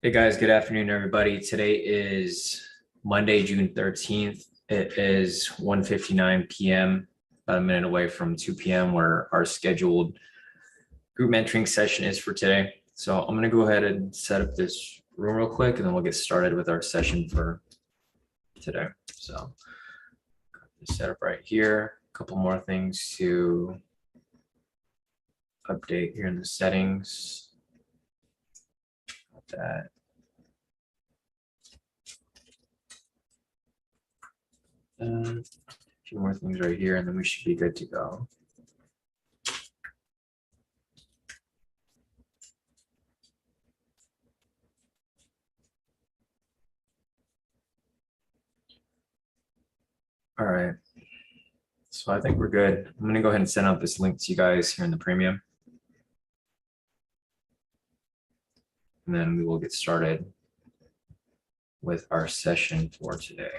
Hey guys, good afternoon, everybody. Today is Monday, June 13th. It is 1:59 p.m., about a minute away from 2 p.m., where our scheduled group mentoring session is for today. So I'm going to go ahead and set up this room real quick, and then we'll get started with our session for today. So set up right here. A couple more things to update here in the settings. That. A few more things right here, and then we should be good to go. All right. So I think we're good. I'm going to go ahead and send out this link to you guys here in the premium. And then we will get started with our session for today.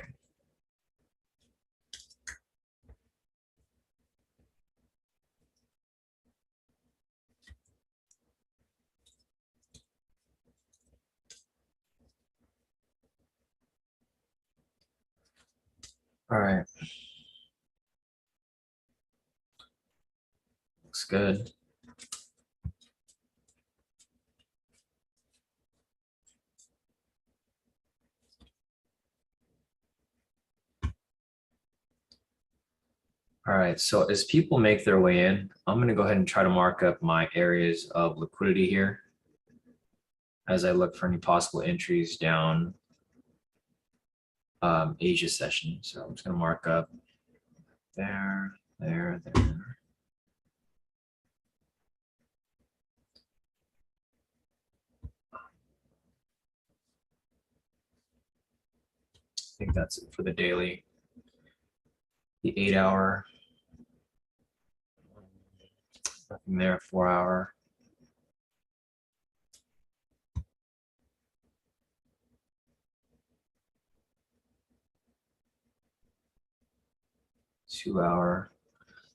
All right. Looks good. All right, so as people make their way in, I'm going to go ahead and try to mark up my areas of liquidity here as I look for any possible entries down Asia session. So I'm just going to mark up there, there, there. I think that's it for the daily. The 8-hour. Nothing there, 4-hour. Two-hour.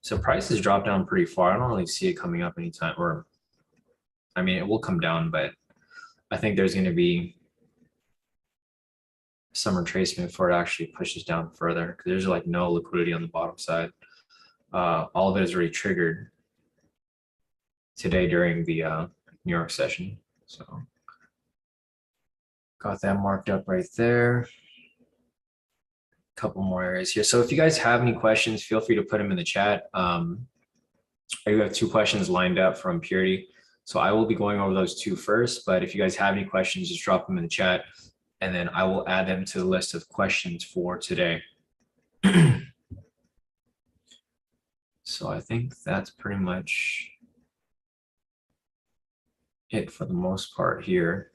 So prices drop down pretty far. I don't really see it coming up anytime, or I mean, it will come down, but I think there's going to be some retracement before it actually pushes down further, because there's like no liquidity on the bottom side. All of it is already triggered today during the New York session. So got that marked up right there. Couple more areas here. So if you guys have any questions, feel free to put them in the chat. I do have 2 questions lined up from Purity. So I will be going over those 2 first, but if you guys have any questions, just drop them in the chat, and then I will add them to the list of questions for today. So I think that's pretty much it for the most part here.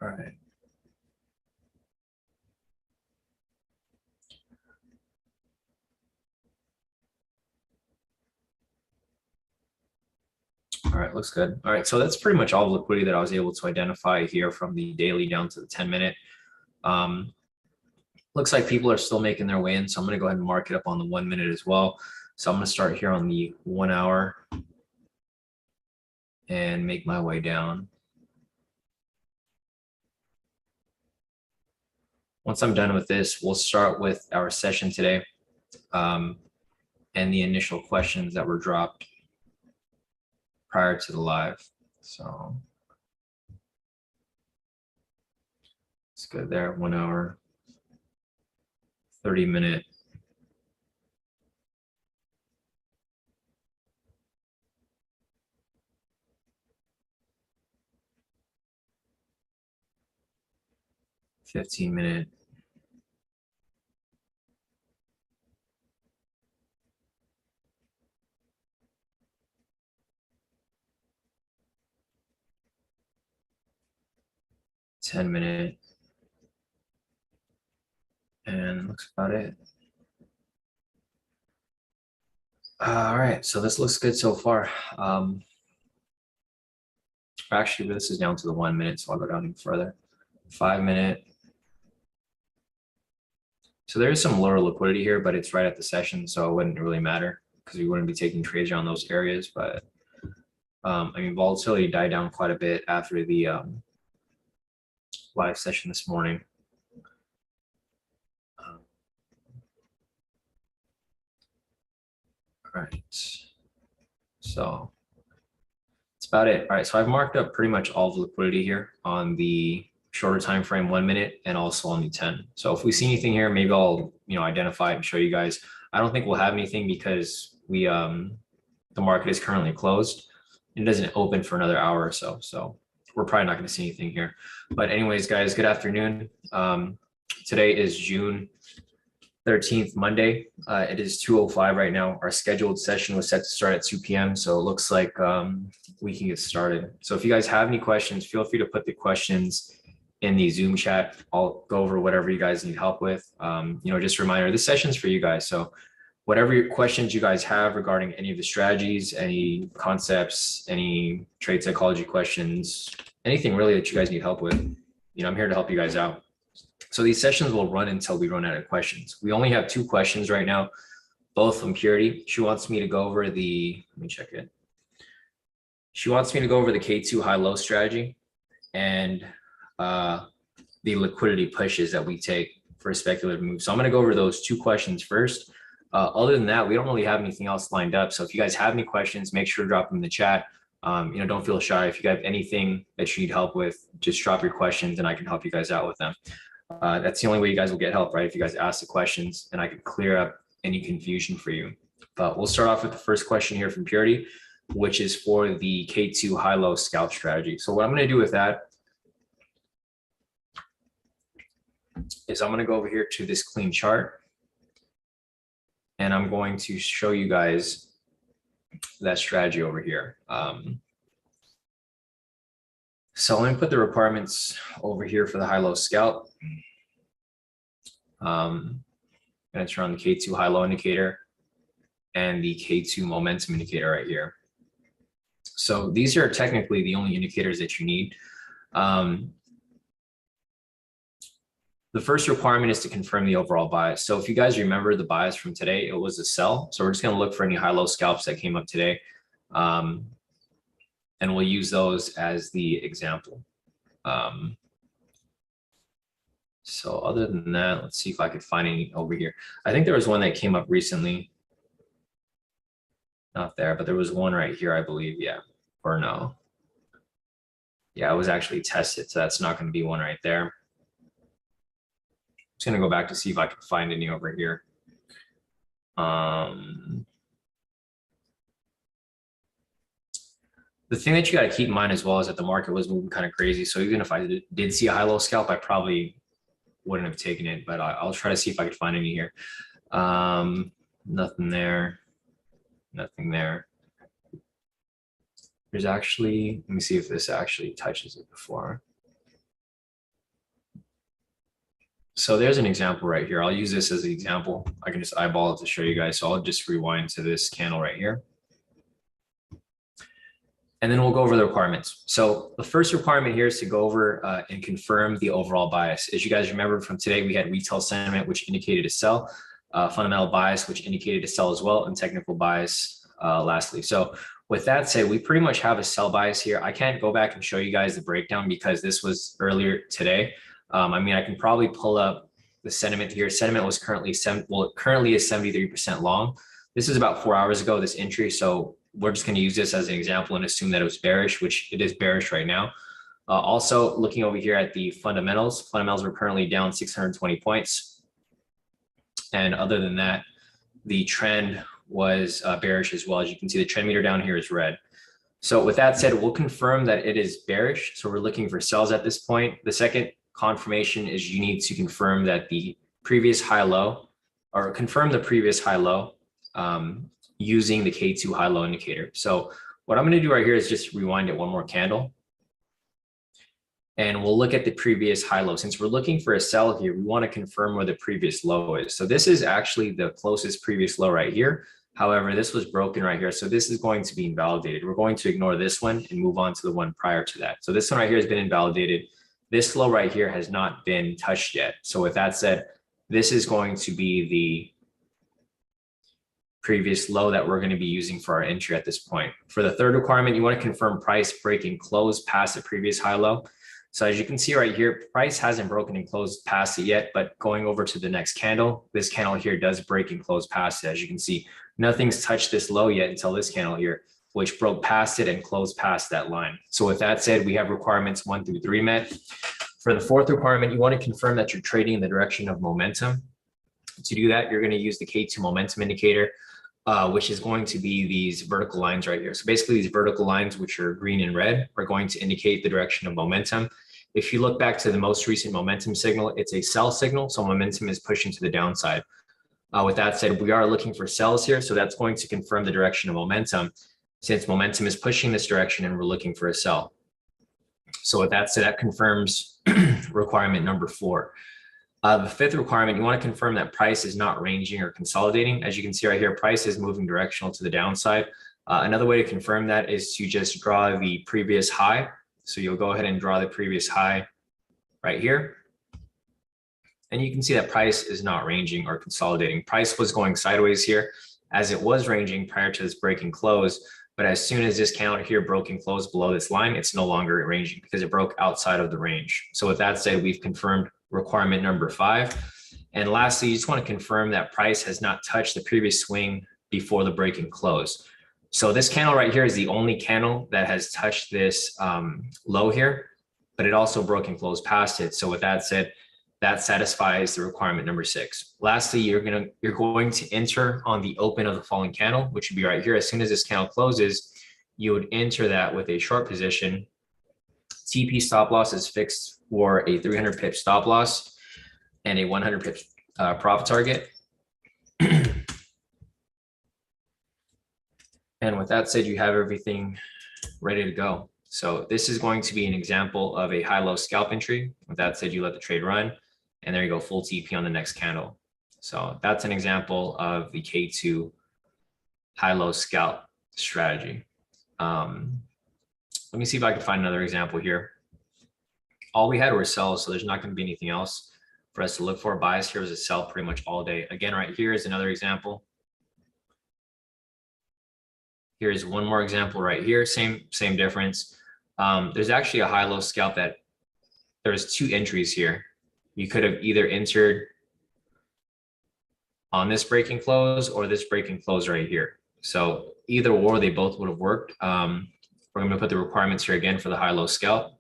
All right. All right, looks good. All right, so that's pretty much all the liquidity that I was able to identify here from the daily down to the 10-minute. Looks like people are still making their way in, so I'm going to go ahead and mark it up on the 1 minute as well. So I'm going to start here on the 1 hour and make my way down. Once I'm done with this, we'll start with our session today and the initial questions that were dropped prior to the live. So it's good there, 1 hour, 30-minute. $15-minute. $10-minute. And looks about it. All right, so this looks good so far. Actually, this is down to the 1 minute, so I'll go down even further. 5-minute. So there is some lower liquidity here, but it's right at the session, so it wouldn't really matter because we wouldn't be taking trades around those areas. But I mean, volatility died down quite a bit after the live session this morning. All right, so that's about it. All right, so I've marked up pretty much all the liquidity here on the shorter time frame, 1 minute, and also on the 10. So if we see anything here, maybe I'll identify it and show you guys. I don't think we'll have anything because we the market is currently closed. It doesn't open for another hour or so. So we're probably not going to see anything here. But anyways, guys, good afternoon. Today is June 13th, Monday. It is 2:05 right now. Our scheduled session was set to start at 2 p.m. So it looks like we can get started. So if you guys have any questions, feel free to put the questions in the Zoom chat. I'll go over whatever you guys need help with. Just a reminder, this session's for you guys. So whatever questions you guys have regarding any of the strategies, any concepts, any trade psychology questions, anything really that you guys need help with, I'm here to help you guys out. So these sessions will run until we run out of questions. We only have 2 questions right now, both from Purity. She wants me to go over let me check it. She wants me to go over the K2 high-low strategy and the liquidity pushes that we take for a speculative move. So I'm going to go over those 2 questions first. Other than that, we don't really have anything else lined up. So if you guys have any questions, make sure to drop them in the chat. Don't feel shy. If you have anything that you need help with, just drop your questions and I can help you guys out with them. That's the only way you guys will get help, right? If you guys ask the questions and I can clear up any confusion for you. But we'll start off with the first question here from Purity, which is for the K2 high-low scalp strategy. So what I'm going to do with that is I'm going to go over here to this clean chart and I'm going to show you guys that strategy over here. So let me put the requirements over here for the high-low scalp. I'm going to turn on the K2 high-low indicator and the K2 momentum indicator right here. So these are technically the only indicators that you need. The first requirement is to confirm the overall bias. So if you guys remember the bias from today, it was a sell. So we're just going to look for any high-low scalps that came up today. And we'll use those as the example. So other than that, let's see if I could find any over here. I think there was one that came up recently. Not there, but there was one right here, I believe. Yeah, or no. Yeah, it was actually tested. So that's not going to be one right there. Just going to go back to see if I can find any over here. The thing that you got to keep in mind as well is that the market was moving kind of crazy. So even if I did see a high-low scalp, I probably wouldn't have taken it, but I'll try to see if I could find any here. Nothing there. Nothing there. There's actually, let me see if this actually touches it before. So there's an example right here. I'll use this as an example. I can just eyeball it to show you guys. So I'll just rewind to this candle right here. And then we'll go over the requirements. So the first requirement here is to go over and confirm the overall bias. As you guys remember from today, we had retail sentiment, which indicated a sell, fundamental bias, which indicated a sell as well, and technical bias lastly. So with that said, we pretty much have a sell bias here. I can't go back and show you guys the breakdown because this was earlier today. I mean, I can probably pull up the sentiment here. Sentiment was currently, it currently is 73% long. This is about 4 hours ago, this entry. So we're just going to use this as an example and assume that it was bearish, which it is bearish right now. Also looking over here at the fundamentals were currently down 620 points. And other than that, the trend was bearish as well. As you can see, the trend meter down here is red. So with that said, we'll confirm that it is bearish. So we're looking for sells at this point. The second confirmation is you need to confirm that the previous high-low, or confirm the previous high-low using the K2 high-low indicator. So what I'm going to do right here is just rewind it one more candle. And we'll look at the previous high-low. Since we're looking for a sell here, we want to confirm where the previous low is. So this is actually the closest previous low right here. However, this was broken right here. So this is going to be invalidated. We're going to ignore this one and move on to the one prior to that. So this one right here has been invalidated. This low right here has not been touched yet. So with that said, this is going to be the previous low that we're going to be using for our entry at this point. For the third requirement, you want to confirm price breaking close past the previous high low. So as you can see right here, price hasn't broken and closed past it yet, but going over to the next candle, this candle here does break and close past it. As you can see, nothing's touched this low yet until this candle here, which broke past it and closed past that line. So with that said, we have requirements 1 through 3 met. For the fourth requirement, you want to confirm that you're trading in the direction of momentum. To do that, you're going to use the K2 momentum indicator, which is going to be these vertical lines right here. So basically these vertical lines, which are green and red, are going to indicate the direction of momentum. If you look back to the most recent momentum signal, it's a sell signal. So momentum is pushing to the downside. With that said, we are looking for sells here. So that's going to confirm the direction of momentum, since momentum is pushing this direction and we're looking for a sell. So with that said, that confirms requirement number 4. The fifth requirement, you want to confirm that price is not ranging or consolidating. As you can see right here, price is moving directional to the downside. Another way to confirm that is to just draw the previous high. So you'll go ahead and draw the previous high right here. And you can see that price is not ranging or consolidating. Price was going sideways here as it was ranging prior to this break and close. But as soon as this candle here broke and closed below this line, it's no longer ranging because it broke outside of the range. So with that said, we've confirmed requirement number 5. And lastly, you just want to confirm that price has not touched the previous swing before the break and close. So this candle right here is the only candle that has touched this low here, but it also broke and closed past it. So with that said, that satisfies the requirement number 6. Lastly, you're going to enter on the open of the falling candle, which would be right here. As soon as this candle closes, you would enter that with a short position. TP stop loss is fixed for a 300 pip stop loss and a 100 pip profit target. And with that said, you have everything ready to go. So this is going to be an example of a high-low scalp entry. With that said, you let the trade run, and there you go, full TP on the next candle. So that's an example of the K2 high-low scalp strategy. Let me see if I can find another example here. All we had were sells, so there's not going to be anything else for us to look for. Bias here was a sell pretty much all day. Again, right here is another example. Here's one more example right here, same difference. There's actually a high-low scalp that there's 2 entries here. You could have either entered on this break and close or this break and close right here. So either or, they both would have worked. We're going to put the requirements here again for the high-low scalp.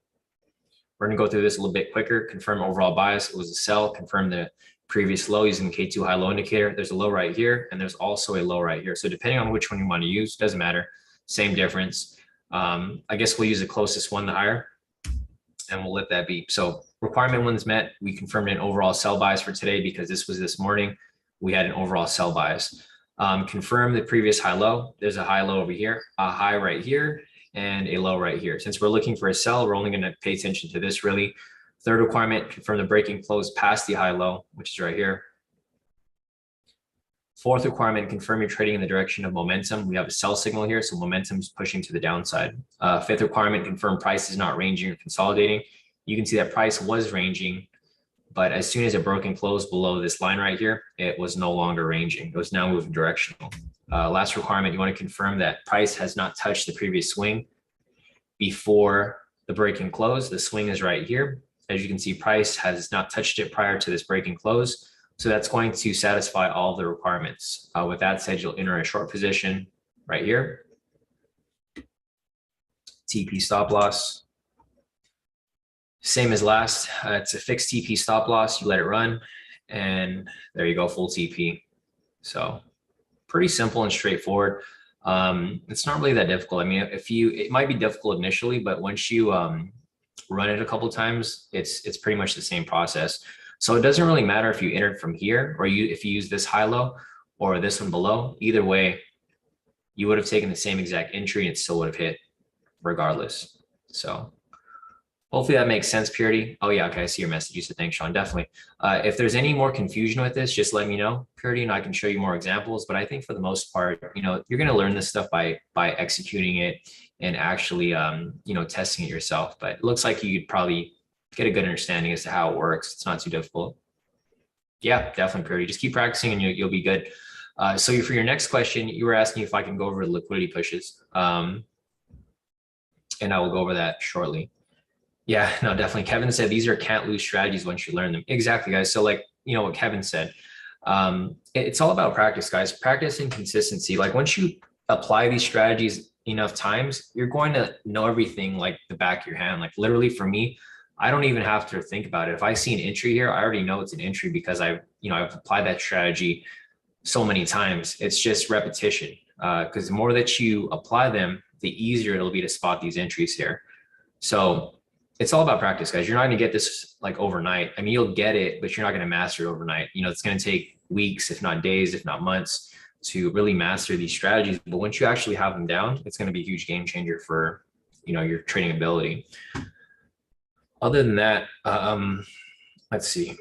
We're going to go through this a little bit quicker. Confirm overall bias, it was a sell. Confirm the previous low using the K2 high-low indicator. There's a low right here, and there's also a low right here. So depending on which one you want to use, doesn't matter, same difference. I guess we'll use the closest one, the higher, and we'll let that be. So requirement 1 is met. We confirmed an overall sell bias for today because this was this morning. We had an overall sell bias. Confirm the previous high-low. There's a high-low over here, a high right here, and a low right here. Since we're looking for a sell, we're only going to pay attention to this really. Third requirement, confirm the break and close past the high-low, which is right here. Fourth requirement, confirm you're trading in the direction of momentum. We have a sell signal here, so momentum is pushing to the downside. Fifth requirement, confirm price is not ranging or consolidating. You can see that price was ranging, but as soon as it broke and closed below this line right here, it was no longer ranging. It was now moving directional. Last requirement, you want to confirm that price has not touched the previous swing before the break and close. The swing is right here. As you can see, price has not touched it prior to this break and close. So that's going to satisfy all the requirements. With that said, you'll enter a short position right here. TP stop loss. Same as last. It's a fixed TP stop loss. You let it run, and there you go, full TP. So pretty simple and straightforward. It's not really that difficult. I mean, it might be difficult initially, but once you run it a couple times, it's pretty much the same process. So it doesn't really matter if you entered from here or if you use this high-low or this one below. Either way, you would have taken the same exact entry and it still would have hit regardless. So hopefully that makes sense, Purity. Oh yeah, okay, I see your message. You said thanks, Sean. Definitely. If there's any more confusion with this, just let me know, Purity, and I can show you more examples. But I think for the most part, you're going to learn this stuff by executing it and actually, testing it yourself. But it looks like you could probably get a good understanding as to how it works. It's not too difficult. Yeah, definitely, Purdy. Just keep practicing and you'll be good. So for your next question, you were asking if I can go over the liquidity pushes, and I will go over that shortly. Yeah, no, definitely. Kevin said these are can't lose strategies once you learn them. Exactly, guys. So like, what Kevin said, it's all about practice, guys. Practice and consistency. Like once you apply these strategies enough times, you're going to know everything like the back of your hand. Like literally for me, I don't even have to think about it. If I see an entry here, I already know it's an entry because I've applied that strategy so many times. It's just repetition. Because the more that you apply them, the easier it'll be to spot these entries here. So it's all about practice, guys. You're not going to get this like overnight. I mean, you'll get it, but you're not going to master it overnight. It's going to take weeks, if not days, if not months to really master these strategies. But once you actually have them down, it's going to be a huge game changer for, your trading ability. Other than that, let's see.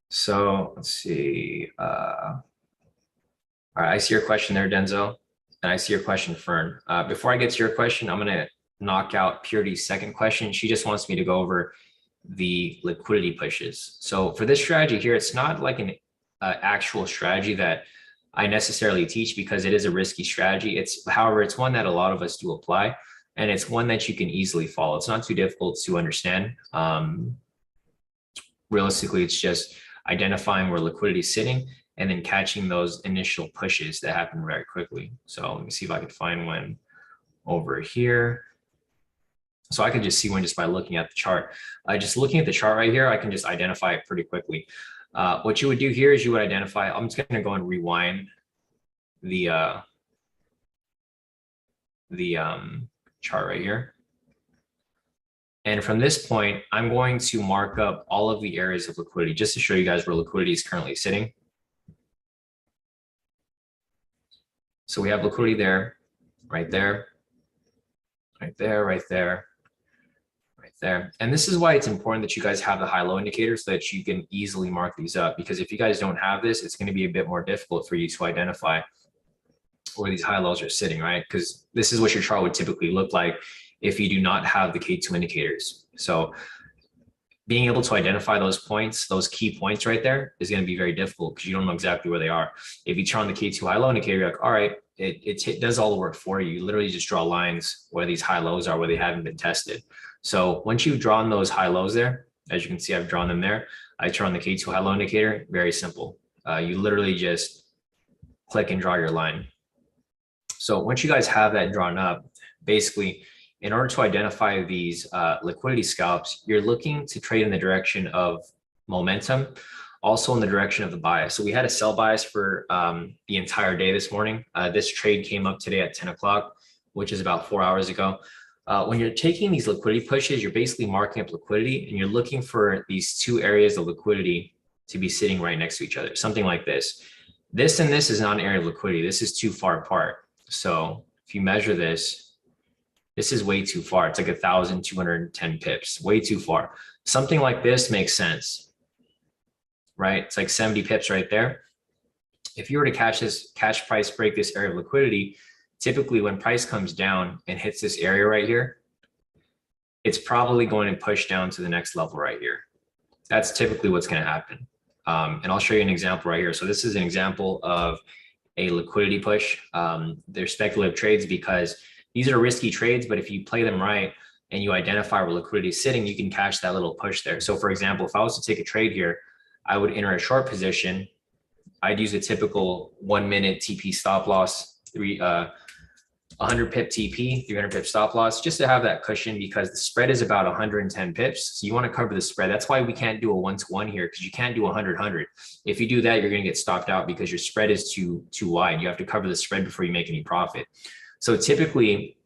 So let's see. All right, I see your question there, Denzel. And I see your question, Fern. Before I get to your question, I'm going to knock out Purity's second question. She just wants me to go over the liquidity pushes. So for this strategy here, it's not like an actual strategy that I necessarily teach because it is a risky strategy. However, it's one that a lot of us do apply, and it's one that you can easily follow. It's not too difficult to understand. Realistically, it's just identifying where liquidity is sitting and then catching those initial pushes that happen very quickly. So let me see if I can find one over here. So I can just see one just by looking at the chart. Just looking at the chart right here, I can just identify it pretty quickly. What you would do here is you would identify, I'm just gonna go and rewind the chart right here. And from this point, I'm going to mark up all of the areas of liquidity just to show you guys where liquidity is currently sitting. So we have liquidity there, right there, right there, right there, right there. And this is why it's important that you guys have the high-low indicators so that you can easily mark these up. Because if you guys don't have this, it's going to be a bit more difficult for you to identify where these high lows are sitting, right? Because this is what your chart would typically look like if you do not have the K2 indicators. So being able to identify those points, those key points right there is going to be very difficult because you don't know exactly where they are. If you turn on the K2 high low indicator, you're like, all right, it does all the work for you. You literally just draw lines where these high lows are, where they haven't been tested. So once you've drawn those high lows there, as you can see, I've drawn them there. I turn on the K2 high low indicator, very simple. You literally just click and draw your line. So once you guys have that drawn up, basically, in order to identify these liquidity scalps, you're looking to trade in the direction of momentum, also in the direction of the bias. So we had a sell bias for the entire day this morning. This trade came up today at 10 o'clock, which is about 4 hours ago. When you're taking these liquidity pushes, you're basically marking up liquidity and you're looking for these two areas of liquidity to be sitting right next to each other, something like this. This and this is not an area of liquidity. This is too far apart. So if you measure this, this is way too far. It's like 1,210 pips, way too far. Something like this makes sense, right? It's like 70 pips right there. If you were to catch price break this area of liquidity, typically when price comes down and hits this area right here, it's probably going to push down to the next level right here. That's typically what's going to happen. And I'll show you an example right here. So this is an example of a liquidity push. They're speculative trades because these are risky trades, but if you play them right and you identify where liquidity is sitting, you can catch that little push there. So for example, if I was to take a trade here, I would enter a short position. I'd use a typical 1 minute TP stop loss, 100 pip TP, 300 pip stop loss, just to have that cushion because the spread is about 110 pips. So you want to cover the spread. That's why we can't do a 1-to-1 here because you can't do 100-100. If you do that, you're going to get stopped out because your spread is too wide. You have to cover the spread before you make any profit. So typically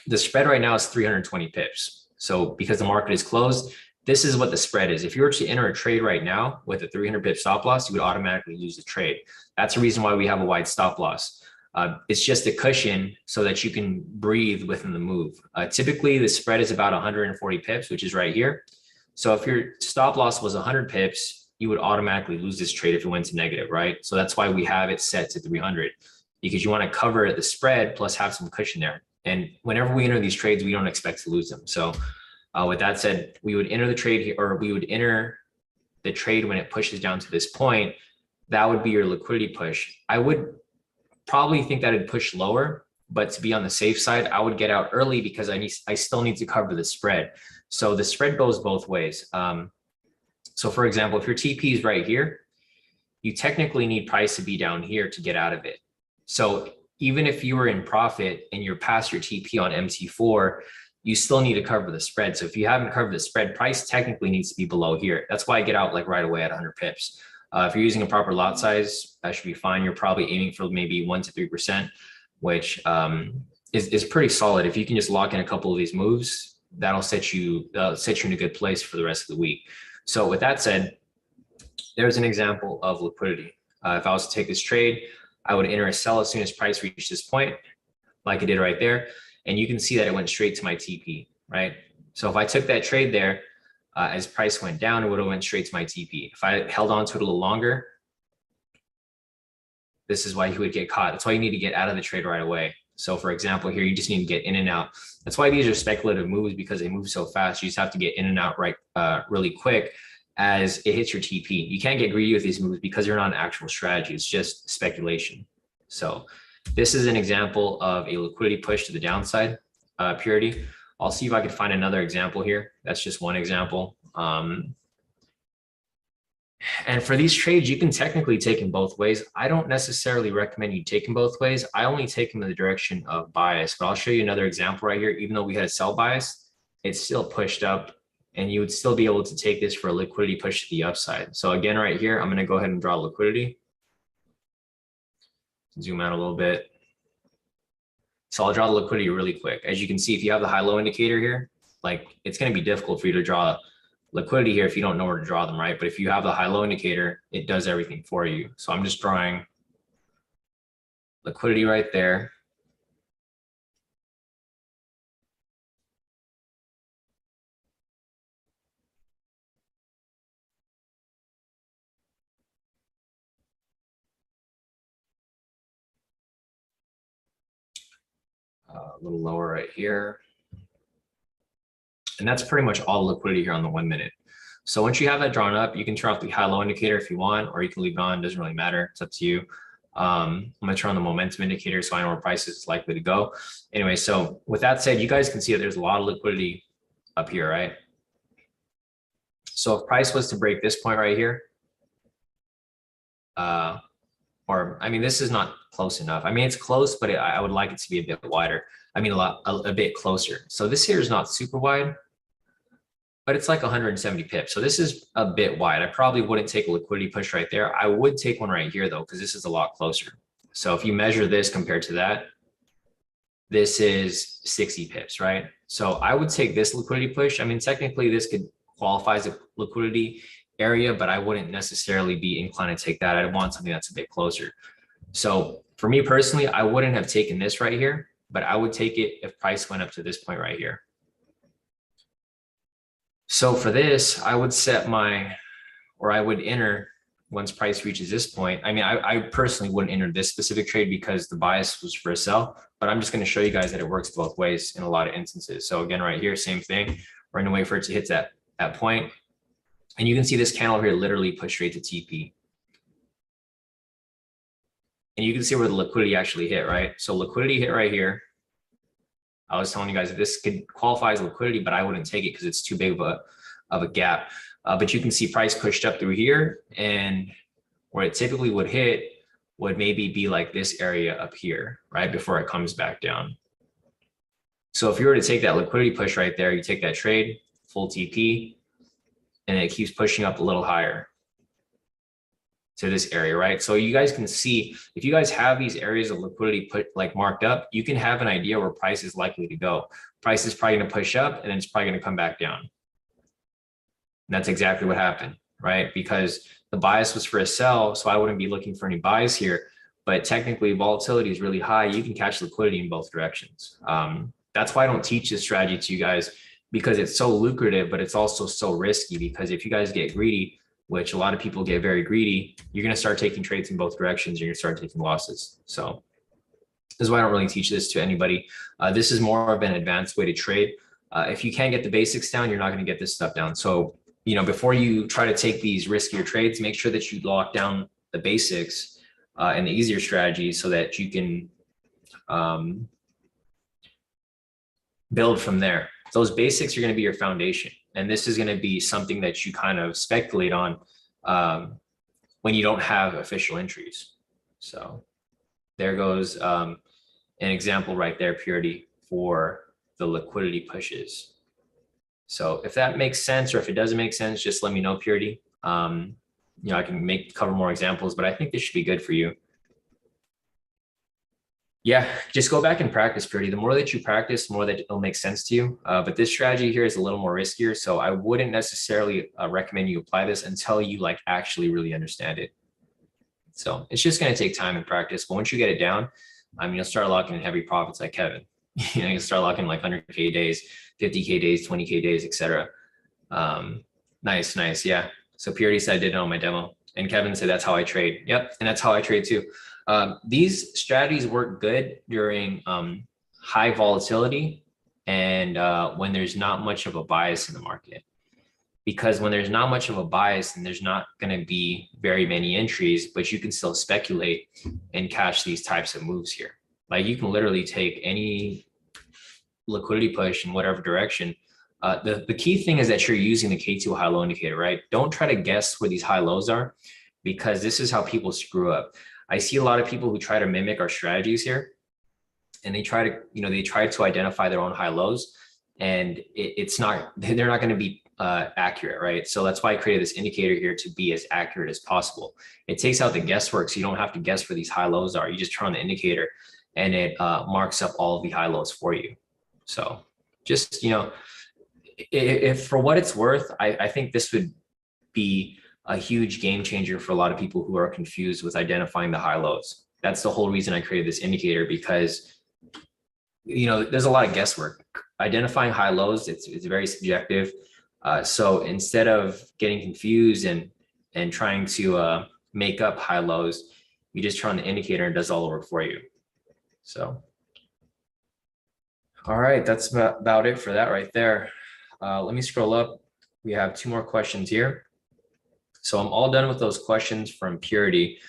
the spread right now is 320 pips. So because the market is closed, this is what the spread is. If you were to enter a trade right now with a 300 pip stop loss, you would automatically lose the trade. That's the reason why we have a wide stop loss. It's just a cushion so that you can breathe within the move. Typically the spread is about 140 pips, which is right here. So if your stop loss was 100 pips, you would automatically lose this trade if it went to negative, right? So that's why we have it set to 300. Because you want to cover the spread plus have some cushion there. And whenever we enter these trades, we don't expect to lose them. So With that said, we would enter the trade here, or we would enter the trade when it pushes down to this point. That would be your liquidity push. I would probably think that it'd push lower, but to be on the safe side, I would get out early because I still need to cover the spread. So the spread goes both ways. So for example, if your TP is right here, you technically need price to be down here to get out of it. So even if you were in profit and you're past your TP on MT4, you still need to cover the spread. So if you haven't covered the spread, price technically needs to be below here. That's why I get out like right away at 100 pips. If you're using a proper lot size, that should be fine. You're probably aiming for maybe 1 to 3%, which is pretty solid. If you can just lock in a couple of these moves, that'll set you in a good place for the rest of the week. So with that said, there's an example of liquidity. If I was to take this trade, I would enter a sell as soon as price reached this point, like it did right there. And you can see that it went straight to my TP, right? So if I took that trade there, as price went down, it would have went straight to my TP. If I held on to it a little longer, this is why you would get caught. That's why you need to get out of the trade right away. So for example, here, you just need to get in and out. That's why these are speculative moves, because they move so fast. You just have to get in and out really quick as it hits your TP. You can't get greedy with these moves because they're not an actual strategy. It's just speculation. So this is an example of a liquidity push to the downside, purity. I'll see if I can find another example here. That's just one example. And for these trades, you can technically take them both ways. I don't necessarily recommend you take them both ways. I only take them in the direction of bias, but I'll show you another example right here. Even though we had a sell bias, it's still pushed up, and you would still be able to take this for a liquidity push to the upside. So again, right here, I'm going to go ahead and draw liquidity. Zoom out a little bit. So I'll draw the liquidity really quick. As you can see, if you have the high-low indicator here, like it's going to be difficult for you to draw liquidity here if you don't know where to draw them, right? But if you have the high-low indicator, it does everything for you. So I'm just drawing liquidity right there. A little lower right here. And that's pretty much all the liquidity here on the 1 minute. So once you have that drawn up, you can turn off the high-low indicator if you want, or you can leave it on. It doesn't really matter. It's up to you. I'm going to turn on the momentum indicator so I know where price is likely to go. Anyway, so with that said, you guys can see that there's a lot of liquidity up here, right? So if price was to break this point right here, or I mean, this is not close enough. I mean, it's close, but I would like it to be a bit wider. I mean, a bit closer. So this here is not super wide, but it's like 170 pips. So this is a bit wide. I probably wouldn't take a liquidity push right there. I would take one right here though, because this is a lot closer. So if you measure this compared to that, this is 60 pips, right? So I would take this liquidity push. I mean, technically this could qualify as a liquidity area, but I wouldn't necessarily be inclined to take that. I'd want something that's a bit closer. So for me personally, I wouldn't have taken this right here, but I would take it if price went up to this point right here. So for this, I would set I would enter once price reaches this point. I mean, I personally wouldn't enter this specific trade because the bias was for a sell, but I'm just going to show you guys that it works both ways in a lot of instances. So again, right here, same thing. We're going to wait for it to hit that point. And you can see this candle here literally push straight to TP. And you can see where the liquidity actually hit, right? So liquidity hit right here. I was telling you guys that this could qualify as liquidity, but I wouldn't take it because it's too big of a gap. But you can see price pushed up through here, and where it typically would hit would maybe be like this area up here, right? Before it comes back down. So if you were to take that liquidity push right there, you take that trade, full TP, and it keeps pushing up a little higher to this area, right? So you guys can see, if you guys have these areas of liquidity marked up, you can have an idea where price is likely to go. Price is probably going to push up, and then it's probably going to come back down. And that's exactly what happened, right? Because the bias was for a sell, so I wouldn't be looking for any buys here. But technically, volatility is really high. You can catch liquidity in both directions. That's why I don't teach this strategy to you guys, because it's so lucrative, but it's also so risky. Because if you guys get greedy, which a lot of people get very greedy, you're going to start taking trades in both directions. You're going to start taking losses. So this is why I don't really teach this to anybody. This is more of an advanced way to trade. If you can't get the basics down, you're not going to get this stuff down. So, before you try to take these riskier trades, make sure that you lock down the basics and the easier strategies so that you can build from there. Those basics are going to be your foundation. And this is going to be something that you kind of speculate on when you don't have official entries. So there goes an example right there, Purity, for the liquidity pushes. So if that makes sense, or if it doesn't make sense, just let me know, Purity. I can cover more examples, but I think this should be good for you. Yeah, just go back and practice, Purity. The more that you practice, the more that it'll make sense to you. But this strategy here is a little more riskier, so I wouldn't necessarily recommend you apply this until you actually really understand it. So it's just going to take time and practice. But once you get it down, you'll start locking in heavy profits like Kevin. You'll start locking like 100K days, 50K days, 20K days, etc. Nice. Yeah. So Purity said I did it on my demo. And Kevin said, that's how I trade. Yep. And that's how I trade too. These strategies work good during high volatility and when there's not much of a bias in the market. Because when there's not much of a bias, then there's not going to be very many entries, but you can still speculate and catch these types of moves here. Like you can literally take any liquidity push in whatever direction. The key thing is that you're using the K2 high low indicator, right? Don't try to guess where these high lows are, because this is how people screw up. I see a lot of people who try to mimic our strategies here, and they try to identify their own high lows, and they're not going to be accurate, right? So that's why I created this indicator here to be as accurate as possible. It takes out the guesswork, so you don't have to guess where these high lows are. You just turn on the indicator and it marks up all of the high lows for you. So just, if for what it's worth, I think this would be a huge game changer for a lot of people who are confused with identifying the high lows. That's the whole reason I created this indicator, because there's a lot of guesswork. Identifying high lows, it's very subjective. So instead of getting confused and trying to make up high lows, you just turn on the indicator and it does all the work for you. So, all right, that's about it for that right there. Let me scroll up. We have 2 more questions here. So I'm all done with those questions from Purity.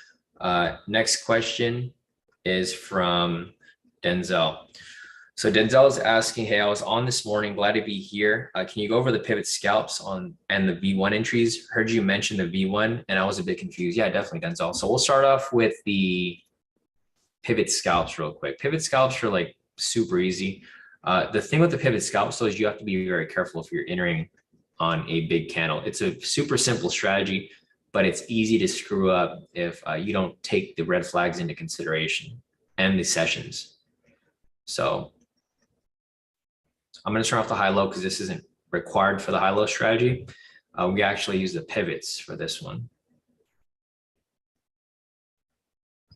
Next question is from Denzel. So Denzel is asking, hey, I was on this morning, glad to be here. Can you go over the pivot scalps and the V1 entries? Heard you mention the V1 and I was a bit confused. Yeah, definitely, Denzel. So we'll start off with the pivot scalps real quick. Pivot scalps are super easy. The thing with the pivot scalps though is you have to be very careful if you're entering on a big candle. It's a super simple strategy, but it's easy to screw up if you don't take the red flags into consideration and the sessions. So I'm going to turn off the high-low because this isn't required for the high-low strategy. We actually use the pivots for this one.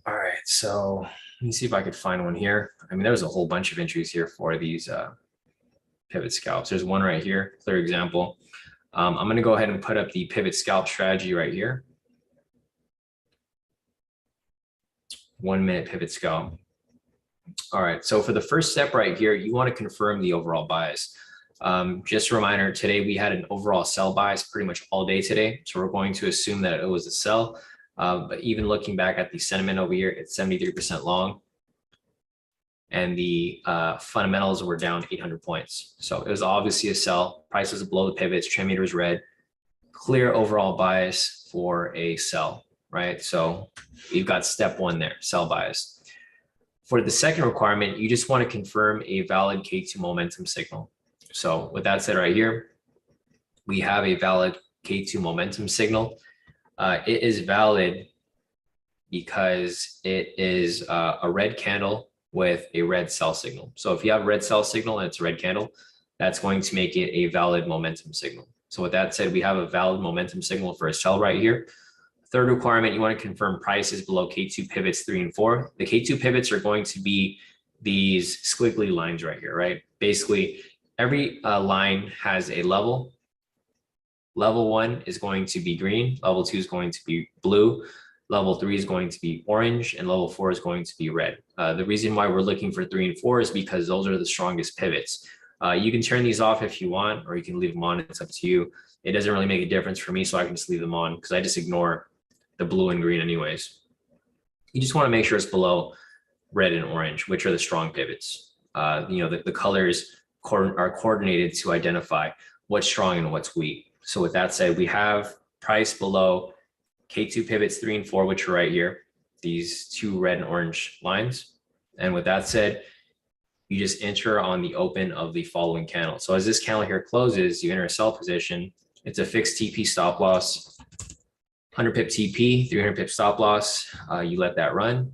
All right, so let me see if I could find one here. There's a whole bunch of entries here for these pivot scalps. There's one right here, clear example. I'm going to go ahead and put up the pivot scalp strategy right here. 1 minute pivot scalp. All right, so for the first step right here, you want to confirm the overall bias. Just a reminder, today we had an overall sell bias pretty much all day today. So we're going to assume that it was a sell. But even looking back at the sentiment over here, it's 73% long. And the fundamentals were down 800 points. So it was obviously a sell. Price was below the pivots, trend meter was red. Clear overall bias for a sell, right? So you've got step 1 there, sell bias. For the second requirement, you just want to confirm a valid K2 momentum signal. So with that said right here, we have a valid K2 momentum signal. It is valid because it is a red candle with a red sell signal. So if you have a red sell signal and it's a red candle, that's going to make it a valid momentum signal. So with that said, we have a valid momentum signal for a sell right here. Third requirement, you want to confirm price is below K2 pivots 3 and 4. The K2 pivots are going to be these squiggly lines right here, right? Basically, every line has a level. Level 1 is going to be green. Level 2 is going to be blue. Level 3 is going to be orange. And level 4 is going to be red. The reason why we're looking for 3 and 4 is because those are the strongest pivots. You can turn these off if you want, or you can leave them on. It's up to you. It doesn't really make a difference for me, so I can just leave them on because I just ignore the blue and green anyways. You just want to make sure it's below red and orange, which are the strong pivots. The colors are coordinated to identify what's strong and what's weak. So with that said, we have price below K2 pivots 3 and 4, which are right here, these two red and orange lines. And with that said, you just enter on the open of the following candle. So as this candle here closes, you enter a sell position. It's a fixed TP stop loss, 100 pip TP, 300 pip stop loss. You let that run.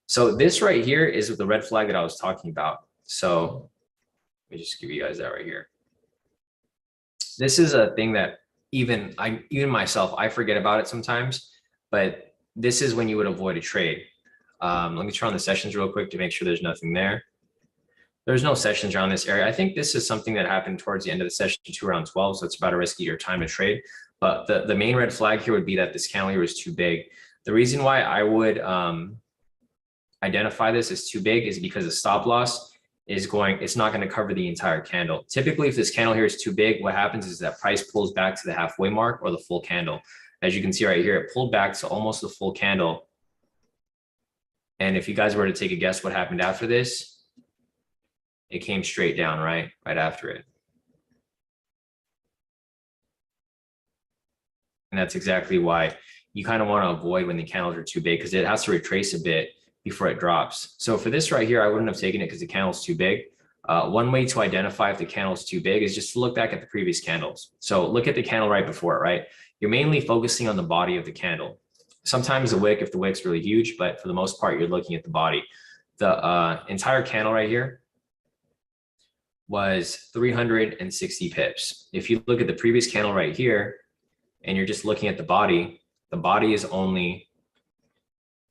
So this right here is the red flag that I was talking about. So let me just give you guys that right here. This is a thing that even myself, I forget about it sometimes, but this is when you would avoid a trade. Let me turn on the sessions real quick to make sure there's nothing there. There's no sessions around this area. I think this is something that happened towards the end of the session to around 12. So it's about a riskier time to trade. But the main red flag here would be that this candle here is too big. The reason why I would identify this as too big is because the stop loss it's not going to cover the entire candle. Typically, if this candle here is too big, what happens is that price pulls back to the halfway mark or the full candle. As you can see right here, it pulled back to almost the full candle. And if you guys were to take a guess what happened after this, it came straight down right after it. And that's exactly why you kind of want to avoid when the candles are too big, because it has to retrace a bit before it drops. So for this right here, I wouldn't have taken it because the candle's too big. One way to identify if the candle's too big is just to look back at the previous candles. So look at the candle right before it, right? You're mainly focusing on the body of the candle. Sometimes the wick, if the wick's really huge, but for the most part, you're looking at the body. The entire candle right here was 360 pips. If you look at the previous candle right here, and you're just looking at the body is only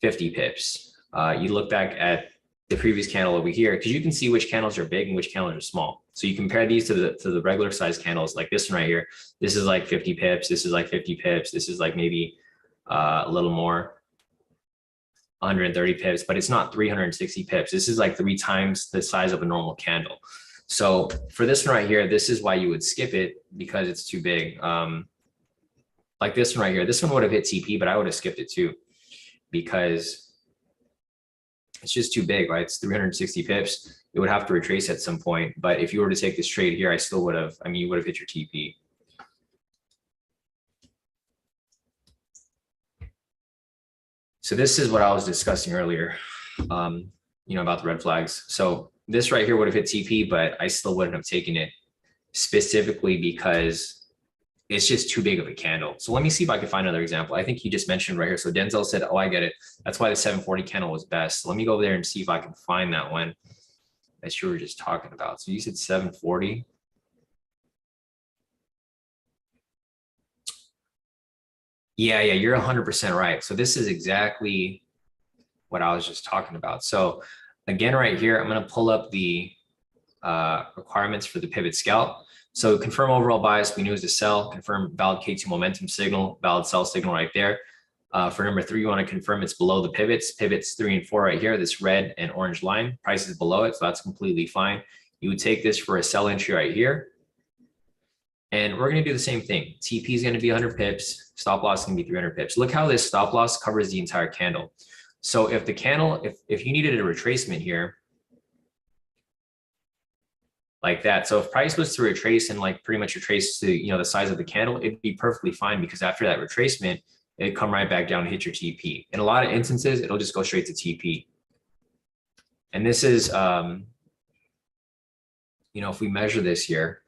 50 pips. You look back at the previous candle over here, because you can see which candles are big and which candles are small. So you compare these to the regular size candles, like this one right here. This is like 50 pips. This is like 50 pips. This is like maybe a little more, 130 pips, but it's not 360 pips. This is like 3 times the size of a normal candle. So for this one right here, this is why you would skip it, because it's too big. Like this one right here, this one would have hit TP, but I would have skipped it too, because it's just too big, right? It's 360 pips. It would have to retrace at some point. But if you were to take this trade here, I still would have, you would have hit your TP. So this is what I was discussing earlier, about the red flags. So this right here would have hit TP, but I still wouldn't have taken it, specifically because it's just too big of a candle. So let me see if I can find another example. I think you just mentioned right here. So Denzel said, oh, I get it. That's why the 740 candle was best. So let me go over there and see if I can find that one that you were just talking about. So you said 740. Yeah, you're 100% right. So this is exactly what I was just talking about. So again, right here, I'm going to pull up the requirements for the pivot scalp. So confirm overall bias, we knew is to sell, confirm valid K2 momentum signal, valid sell signal right there. For number 3, you want to confirm it's below the pivots 3 and 4 right here, this red and orange line, price is below it. So that's completely fine. You would take this for a sell entry right here. And we're going to do the same thing. TP is going to be 100 pips. Stop loss is going to be 300 pips. Look how this stop loss covers the entire candle. So if the candle, if you needed a retracement here, like that. So if price was to retrace and like pretty much retrace to, the size of the candle, it'd be perfectly fine, because after that retracement, it'd come right back down and hit your TP. In a lot of instances, it'll just go straight to TP. And this is, if we measure this here,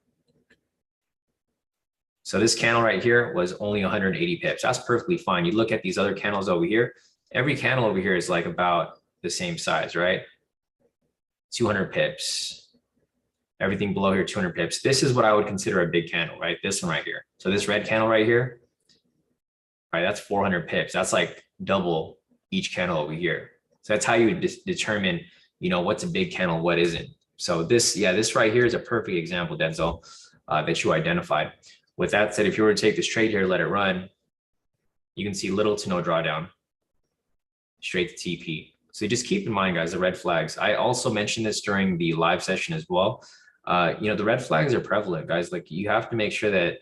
so this candle right here was only 180 pips. That's perfectly fine. You look at these other candles over here, every candle over here is like about the same size, right? 200 pips. Everything below here, 200 pips. This is what I would consider a big candle, right? This one right here. So this red candle right here, right? That's 400 pips. That's like double each candle over here. So that's how you would determine, what's a big candle, what isn't. So this right here is a perfect example, Denzel, that you identified. With that said, if you were to take this trade here, let it run, you can see little to no drawdown, straight to TP. So just keep in mind, guys, the red flags. I also mentioned this during the live session as well. The red flags are prevalent, guys. Like you have to make sure that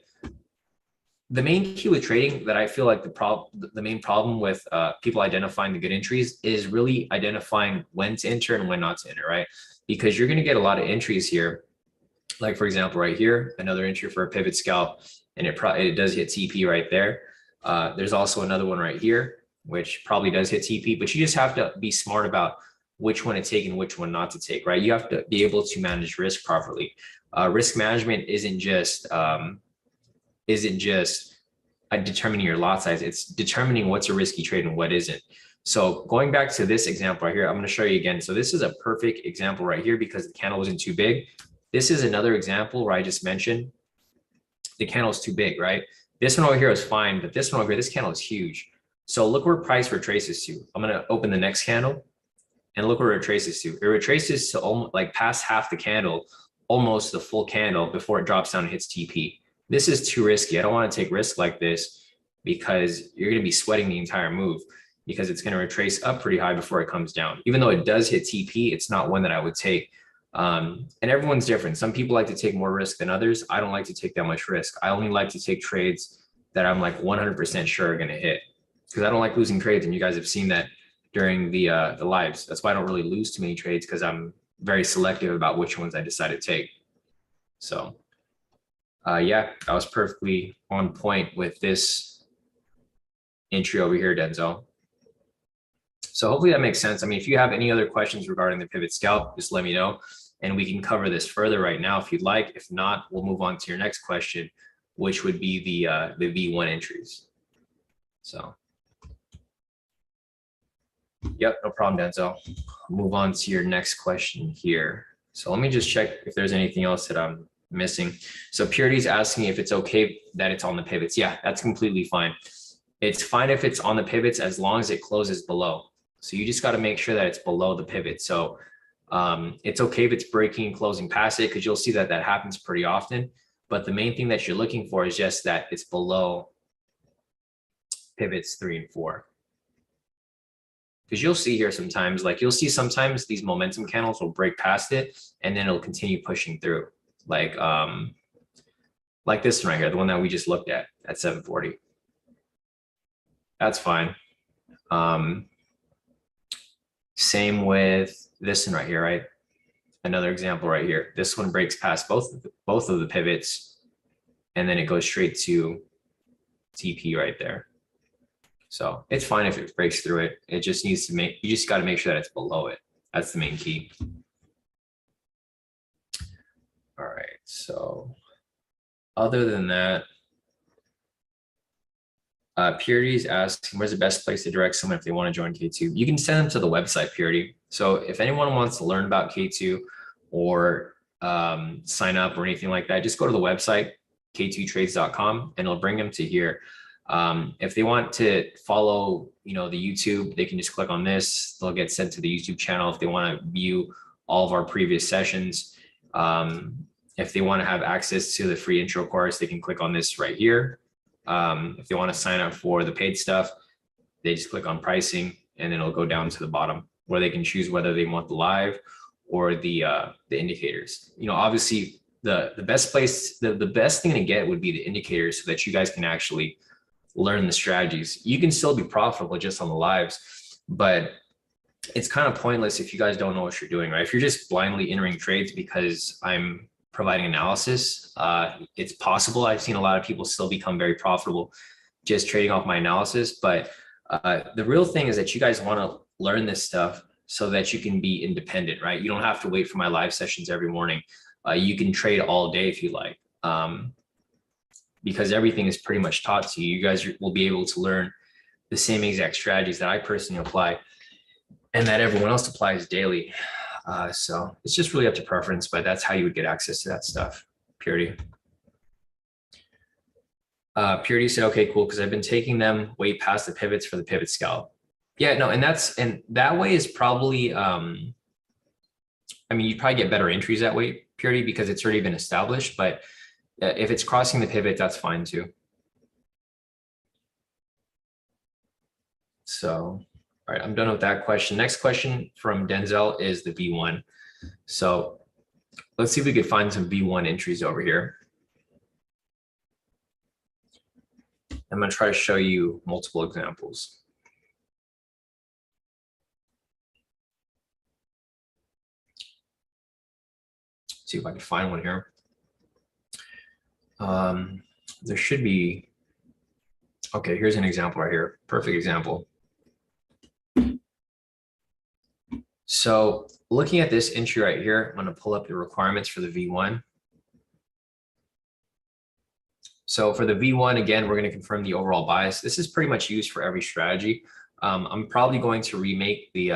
the main key with trading that I feel like the main problem with people identifying the good entries is really identifying when to enter and when not to enter, right? Because you're going to get a lot of entries here. Like for example, right here, another entry for a pivot scalp, and it does hit TP right there. There's also another one right here, which probably does hit TP, but you just have to be smart about which one to take and which one not to take, right? You have to be able to manage risk properly. Risk management isn't just determining your lot size. It's determining what's a risky trade and what isn't. So going back to this example right here, I'm going to show you again. So this is a perfect example right here because the candle wasn't too big. This is another example where I just mentioned the candle is too big, right? This one over here is fine, but this one over here, this candle is huge. So look where price retraces to. I'm going to open the next candle and look where it retraces to. It retraces to almost like past half the candle, almost the full candle before it drops down and hits TP. This is too risky. I don't want to take risk like this because you're going to be sweating the entire move because it's going to retrace up pretty high before it comes down. Even though it does hit TP, it's not one that I would take. And everyone's different. Some people like to take more risk than others. I don't like to take that much risk. I only like to take trades that I'm like 100% sure are going to hit because I don't like losing trades. And you guys have seen that during the lives. That's why I don't really lose too many trades because I'm very selective about which ones I decide to take. So yeah, I was perfectly on point with this entry over here, Denzel. So hopefully that makes sense. I mean, if you have any other questions regarding the pivot scalp, just let me know and we can cover this further right now if you'd like. If not, we'll move on to your next question, which would be the V1 entries. So, yep, no problem, Denzel. I'll move on to your next question here. So let me just check if there's anything else that I'm missing. So Purity is asking if it's okay that it's on the pivots. Yeah, that's completely fine. It's fine if it's on the pivots as long as it closes below. So you just got to make sure that it's below the pivot. So it's okay if it's breaking and closing past it because you'll see that that happens pretty often. But the main thing that you're looking for is just that it's below pivots 3 and 4. Because you'll see here sometimes, like you'll see sometimes these momentum candles will break past it and then it'll continue pushing through. Like this one right here, the one that we just looked at 740. That's fine. Same with this one right here, right? Another example right here. This one breaks past both of the pivots, and then it goes straight to TP right there. So it's fine if it breaks through it. It just needs to you just got to make sure that it's below it. That's the main key. All right. So other than that, Purity's asking, where's the best place to direct someone if they want to join K2? You can send them to the website, Purity. So if anyone wants to learn about K2 or sign up or anything like that, just go to the website, k2trades.com, and it'll bring them to here. If they want to follow, the YouTube, they can just click on this. They'll get sent to the YouTube channel if they want to view all of our previous sessions. If they want to have access to the free intro course, they can click on this right here. If they want to sign up for the paid stuff, they just click on pricing and then it'll go down to the bottom where they can choose whether they want the live or the indicators. Obviously the best place, the best thing to get would be the indicators so that you guys can actually learn the strategies. You can still be profitable just on the lives, but it's kind of pointless if you guys don't know what you're doing, right? If you're just blindly entering trades because I'm providing analysis, it's possible. I've seen a lot of people still become very profitable just trading off my analysis. But the real thing is that you guys want to learn this stuff so that you can be independent, right? You don't have to wait for my live sessions every morning. You can trade all day if you like, because everything is pretty much taught to you. You guys will be able to learn the same exact strategies that I personally apply and that everyone else applies daily. So it's just really up to preference, but that's how you would get access to that stuff. Purity. Purity said, okay, cool. Cause I've been taking them way past the pivots for the pivot scalp. Yeah, no. And that way is probably, you probably get better entries that way, Purity, because it's already been established, but if it's crossing the pivot, that's fine too. So All right, I'm done with that question. Next question from Denzel is the V1. So let's see if we could find some V1 entries over here. I'm going to try to show you multiple examples. See if I can find one here. There should be, okay, here's an example right here. Perfect example. So looking at this entry right here, I'm going to pull up the requirements for the V1. So for the V1, again, we're going to confirm the overall bias. This is pretty much used for every strategy. I'm probably going to remake the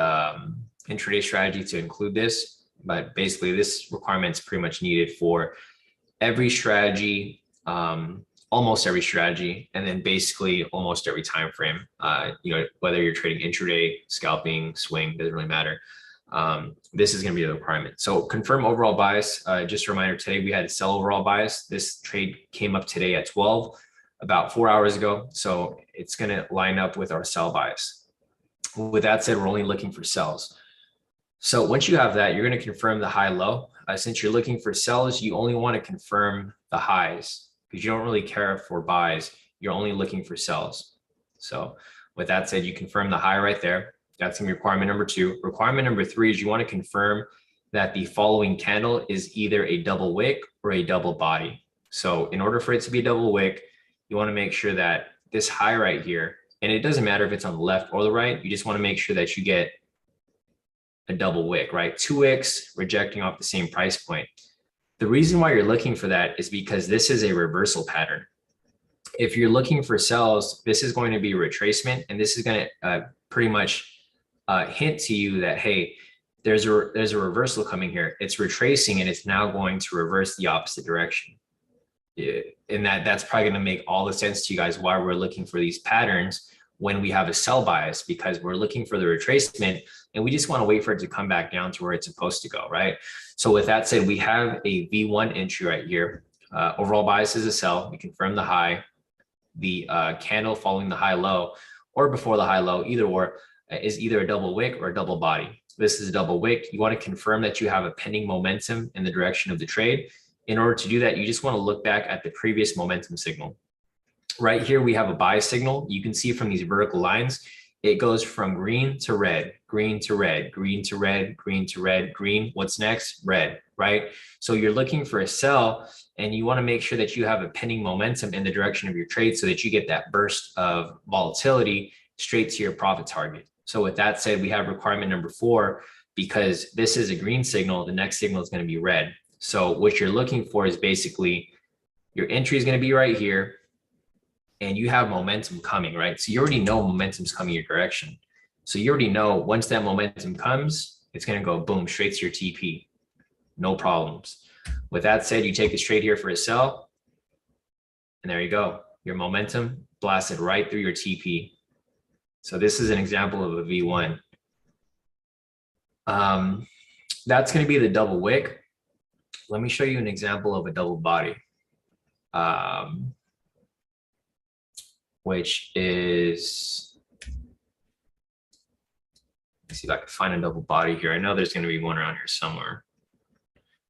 intraday strategy to include this, but basically this requirement is pretty much needed for every strategy, almost every strategy, and then basically almost every time frame. Whether you're trading intraday, scalping, swing, doesn't really matter. This is going to be the requirement. So confirm overall bias. Just a reminder, today we had a sell overall bias. This trade came up today at 12, about 4 hours ago. So it's going to line up with our sell bias. With that said, we're only looking for sells. So once you have that, you're going to confirm the high low. Since you're looking for sells, you only want to confirm the highs because you don't really care for buys. You're only looking for sells. So with that said, you confirm the high right there. That's gonna be requirement number 2. Requirement number 3 is you want to confirm that the following candle is either a double wick or a double body. So in order for it to be a double wick, you want to make sure that this high right here, and it doesn't matter if it's on the left or the right, you just want to make sure that you get a double wick, right? 2 wicks rejecting off the same price point. The reason why you're looking for that is because this is a reversal pattern. If you're looking for sells, this is going to be a retracement, and this is going to pretty much hint to you that, hey, there's a reversal coming here. It's retracing and it's now going to reverse the opposite direction. And that's probably going to make all the sense to you guys why we're looking for these patterns when we have a sell bias, because we're looking for the retracement and we just want to wait for it to come back down to where it's supposed to go, right? So with that said, we have a V1 entry right here. Overall bias is a sell. We confirm the high, the candle following the high low or before the high low, either or, is either a double wick or a double body. This is a double wick. You want to confirm that you have a pending momentum in the direction of the trade. In order to do that, you just want to look back at the previous momentum signal. Right here, we have a buy signal. You can see from these vertical lines, it goes from green to red, green to red, green to red, green to red, green. What's next? Red, right? So you're looking for a sell and you want to make sure that you have a pending momentum in the direction of your trade so that you get that burst of volatility straight to your profit target. So with that said, we have requirement number 4, because this is a green signal, the next signal is going to be red. So what you're looking for is basically your entry is going to be right here and you have momentum coming, right? So you already know momentum's coming your direction. So you already know once that momentum comes, it's going to go boom, straight to your TP. No problems. With that said, you take this trade here for a sell and there you go. Your momentum blasted right through your TP. So this is an example of a V1. That's going to be the double wick. Let me show you an example of a double body, which is, let's see if I can find a double body here. I know there's going to be one around here somewhere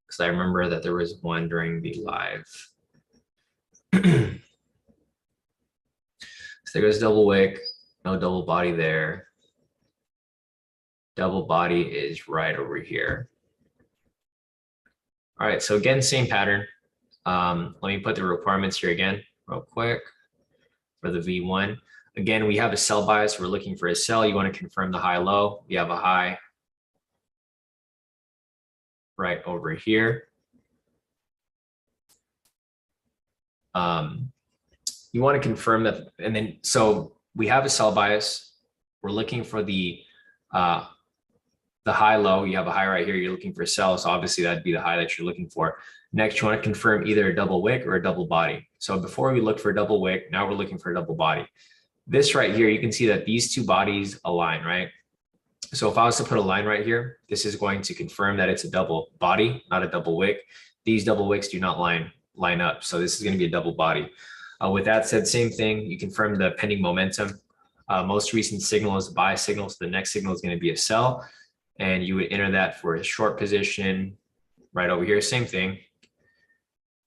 because I remember that there was one during the live. So there goes double wick. No double body there. Double body is right over here. All right, so again, same pattern. Let me put the requirements here again real quick for the V1. Again, we have a sell bias. We're looking for a sell. You want to confirm the high low. We have a high right over here. You want to confirm that, and then so we have a sell bias. We're looking for the high low. You have a high right here. You're looking for a sell. So obviously that'd be the high that you're looking for. Next, you want to confirm either a double wick or a double body. So before we look for a double wick, now we're looking for a double body. This right here, you can see that these two bodies align, right? So if I was to put a line right here, this is going to confirm that it's a double body, not a double wick. These double wicks do not line up. So this is going to be a double body. With that said, same thing, you confirm the pending momentum. Most recent signal is a buy signal, so the next signal is going to be a sell, and you would enter that for a short position right over here. Same thing,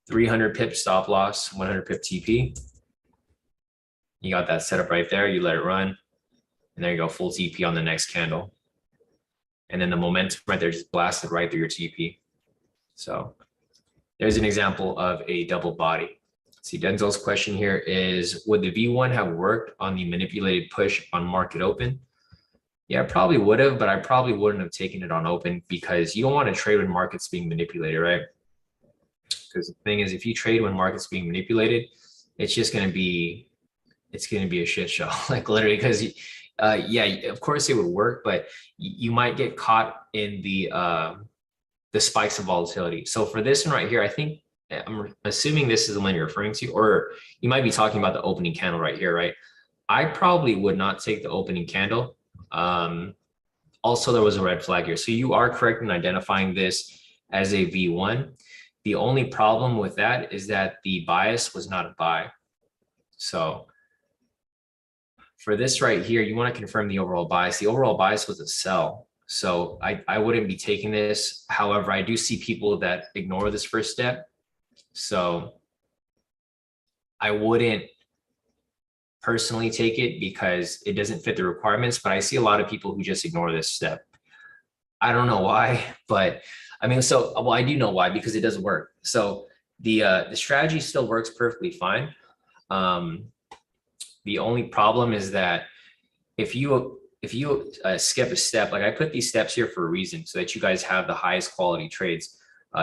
300 pip stop loss, 100 pip TP. You got that set up right there. You let it run, and there you go, full TP on the next candle. And then the momentum right there just blasted right through your TP. So there's an example of a double body. See, Denzel's question here is, would the V1 have worked on the manipulated push on market open? Yeah, I probably would have, but I probably wouldn't have taken it on open because you don't want to trade when market's being manipulated, right? Because the thing is, if you trade when market's being manipulated, it's just going to be, it's going to be a shit show, like literally, because yeah, of course it would work, but you might get caught in the spikes of volatility. So for this one right here, I think, I'm assuming this is the one you're referring to, or you might be talking about the opening candle right here, right? I probably would not take the opening candle. Also, there was a red flag here. So you are correct in identifying this as a V1. The only problem with that is that the bias was not a buy. So for this right here, you want to confirm the overall bias. The overall bias was a sell. So I wouldn't be taking this. However, I do see people that ignore this first step. So I wouldn't personally take it because it doesn't fit the requirements, but I see a lot of people who just ignore this step. I don't know why, but I mean, so, well, I do know why, because it doesn't work. So the strategy still works perfectly fine. The only problem is that if you skip a step, like I put these steps here for a reason, so that you guys have the highest quality trades.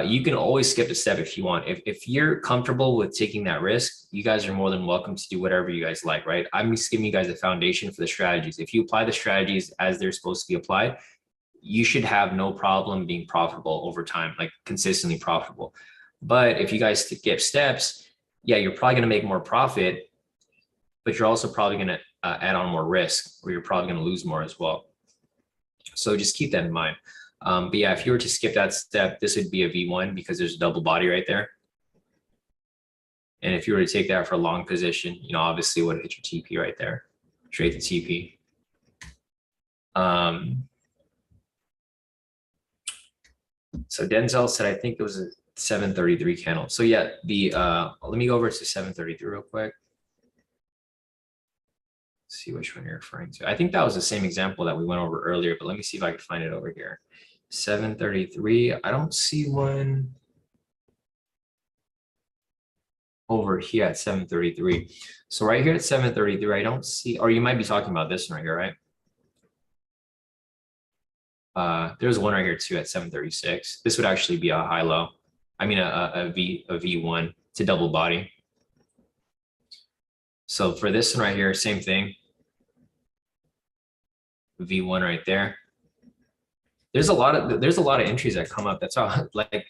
You can always skip a step if you want. If you're comfortable with taking that risk, you guys are more than welcome to do whatever you guys like, right? I'm just giving you guys a foundation for the strategies. If you apply the strategies as they're supposed to be applied, you should have no problem being profitable over time, like consistently profitable. But if you guys skip steps, yeah, you're probably going to make more profit, but you're also probably going to add on more risk, or you're probably going to lose more as well. So just keep that in mind. But yeah, if you were to skip that step, this would be a V1 because there's a double body right there. And if you were to take that for a long position, you know, obviously it would hit your TP right there, straight to TP. So Denzel said, I think it was a 733 candle. So yeah, let me go over to 733 real quick. See which one you're referring to. I think that was the same example that we went over earlier, but let me see if I can find it over here. 733, I don't see one over here at 733. So right here at 733, I don't see, or you might be talking about this one right here, right? There's one right here too at 736. This would actually be a high-low. I mean, a V1 to double body. So for this one right here, same thing. V1 right there. There's a lot of entries that come up. That's all. Like,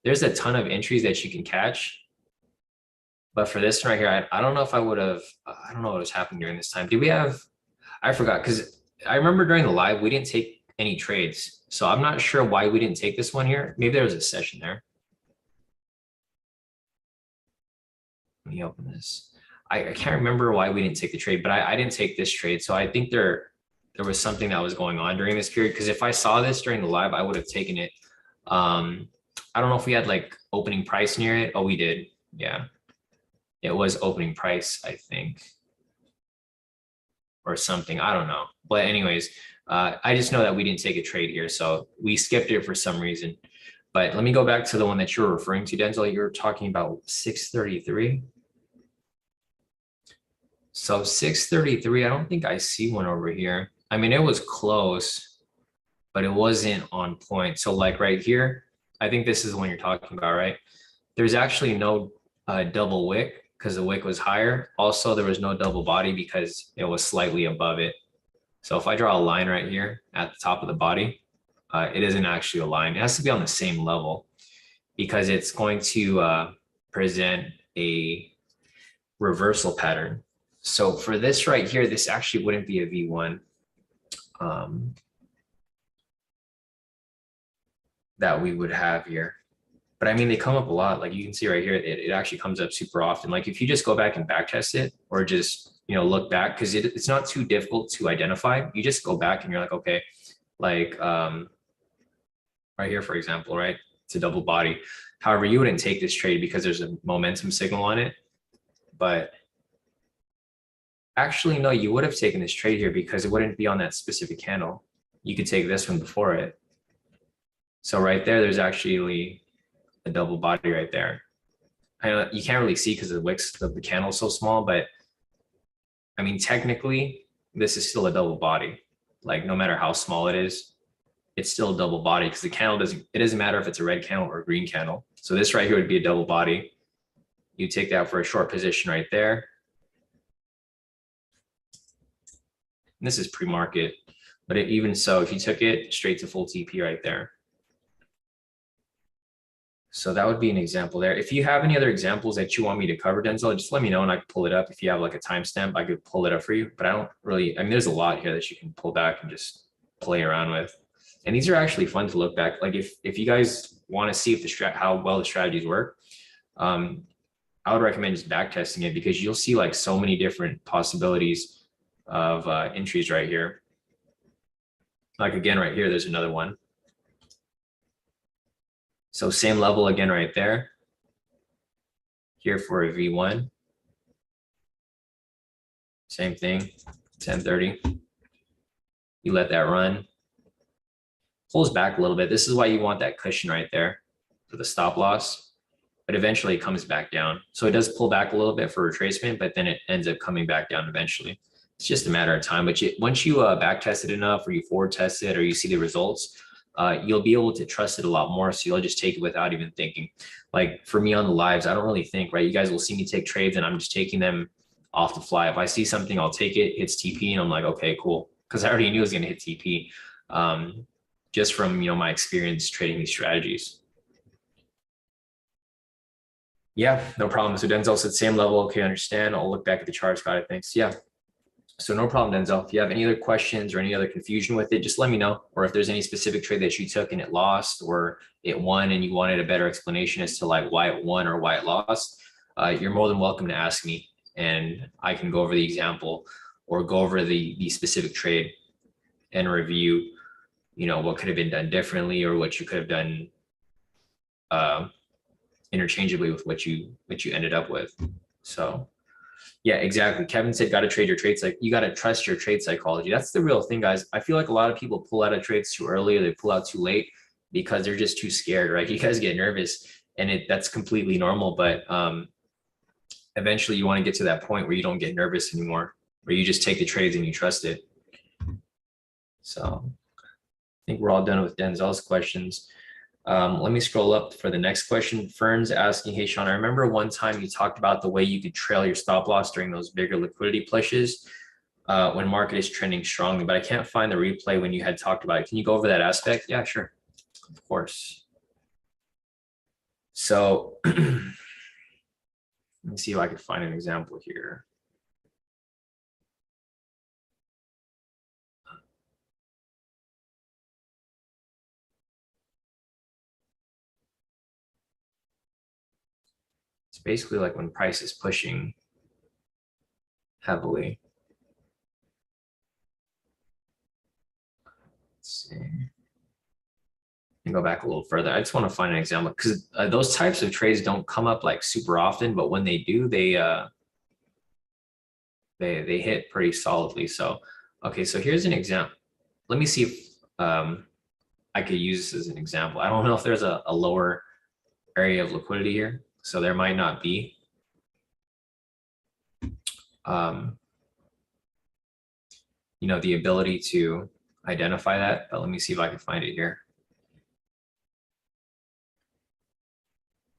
there's a ton of entries that you can catch. But for this one right here, I don't know if I would have. I don't know what was happening during this time. Did we have? I forgot, because I remember during the live we didn't take any trades. So I'm not sure why we didn't take this one here. Maybe there was a session there. Let me open this. I can't remember why we didn't take the trade, but I didn't take this trade. So I think there was something that was going on during this period, because if I saw this during the live, I would have taken it. I don't know if we had like opening price near it. Oh, we did. Yeah, it was opening price, I think, or something. I don't know. But anyways, I just know that we didn't take a trade here. So we skipped it for some reason. But let me go back to the one that you're referring to, Denzel. You're talking about 633. So 633, I don't think I see one over here. I mean, it was close, but it wasn't on point. So like right here, I think this is the one you're talking about, right? There's actually no double wick because the wick was higher. Also, there was no double body because it was slightly above it. So if I draw a line right here at the top of the body, it isn't actually a line. It has to be on the same level because it's going to present a reversal pattern. So for this right here, this actually wouldn't be a V1 that we would have here. But I mean, they come up a lot. Like you can see right here, it actually comes up super often. Like if you just go back and back test it, or just look back, because it's not too difficult to identify. You just go back and you're like, okay, like right here, for example, right? It's a double body. However, you wouldn't take this trade because there's a momentum signal on it. But actually, no, you would have taken this trade here because it wouldn't be on that specific candle. You could take this one before it. So right there, there's actually a double body right there. I know you can't really see because the wicks of the candle is so small, but I mean, technically, this is still a double body. Like no matter how small it is, it's still a double body because the candle it doesn't matter if it's a red candle or a green candle. So this right here would be a double body. You take that for a short position right there. And this is pre-market, but even so, if you took it straight to full TP right there. So that would be an example there. If you have any other examples that you want me to cover, Denzel, just let me know and I can pull it up. If you have like a timestamp, I could pull it up for you, but I don't really, I mean, there's a lot here that you can pull back and just play around with. And these are actually fun to look back. Like if you guys want to see if how well the strategies work, I would recommend just back testing it because you'll see like so many different possibilities of entries right here. Like again, right here, there's another one. So same level again right there. Here for a V1. Same thing, 1030. You let that run. Pulls back a little bit. This is why you want that cushion right there for the stop loss. But eventually it comes back down. So it does pull back a little bit for retracement, but then it ends up coming back down eventually. It's just a matter of time. But once you back test it enough or you forward test it or you see the results, you'll be able to trust it a lot more. So you'll just take it without even thinking. Like for me on the lives, I don't really think, right? You guys will see me take trades and I'm just taking them off the fly. If I see something, I'll take it. It's TP and I'm like, okay, cool. Because I already knew it was going to hit TP just from, my experience trading these strategies. Yeah, no problem. So Denzel said same level. Okay, understand. I'll look back at the charts. Got it. Thanks. Yeah. So no problem, Denzel. If you have any other questions or any other confusion with it, just let me know. Or if there's any specific trade that you took and it lost or it won and you wanted a better explanation as to like why it won or why it lost, you're more than welcome to ask me and I can go over the example or go over the specific trade and review, what could have been done differently or what you could have done interchangeably with what you ended up with. So yeah, exactly. Kevin said, got to trade your trades. Like you got to trust your trade psychology. That's the real thing, guys. I feel like a lot of people pull out of trades too early or they pull out too late because they're just too scared, right? You guys get nervous and that's completely normal. But eventually you want to get to that point where you don't get nervous anymore, where you just take the trades and you trust it. So I think we're all done with Denzel's questions. Let me scroll up for the next question. Fern's asking, hey, Sean, I remember one time you talked about the way you could trail your stop loss during those bigger liquidity pushes when market is trending strongly, but I can't find the replay when you had talked about it. Can you go over that aspect? Yeah, sure. Of course. So let me see if I can find an example here. It's basically like when price is pushing heavily. Let's see. And go back a little further. I just want to find an example because those types of trades don't come up like super often, but when they do, they hit pretty solidly. So, okay, so here's an example. Let me see if I could use this as an example. I don't know if there's a lower area of liquidity here, so there might not be. The ability to identify that, but let me see if I can find it here.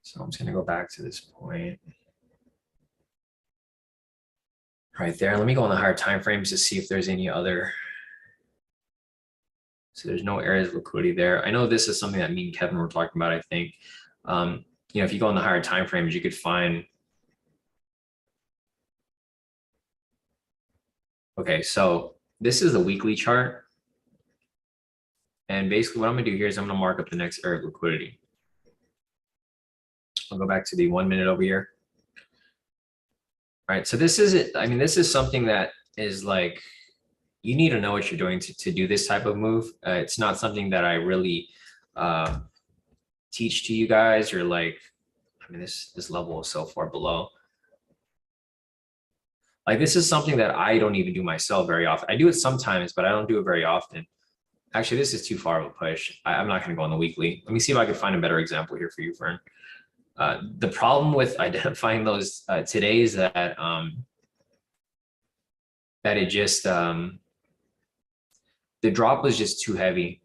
So I'm just going to go back to this point right there. Let me go on the higher time frames to see if there's any other. So there's no areas of liquidity there. I know this is something that me and Kevin were talking about, I think. If you go on the higher time frames, you could find. Okay, so this is the weekly chart. And basically what I'm going to do here is I'm going to mark up the next area of liquidity. I'll go back to the 1 minute over here. right? So this is it. I mean, this is something that is like, you need to know what you're doing to do this type of move. It's not something that I really uh, teach to you guys, or like, I mean, this level is so far below. Like, this is something that I don't even do myself very often. I do it sometimes, but I don't do it very often. Actually, this is too far of a push. I'm not going to go on the weekly. Let me see if I can find a better example here for you, Fern. The problem with identifying those today is that it just the drop was just too heavy.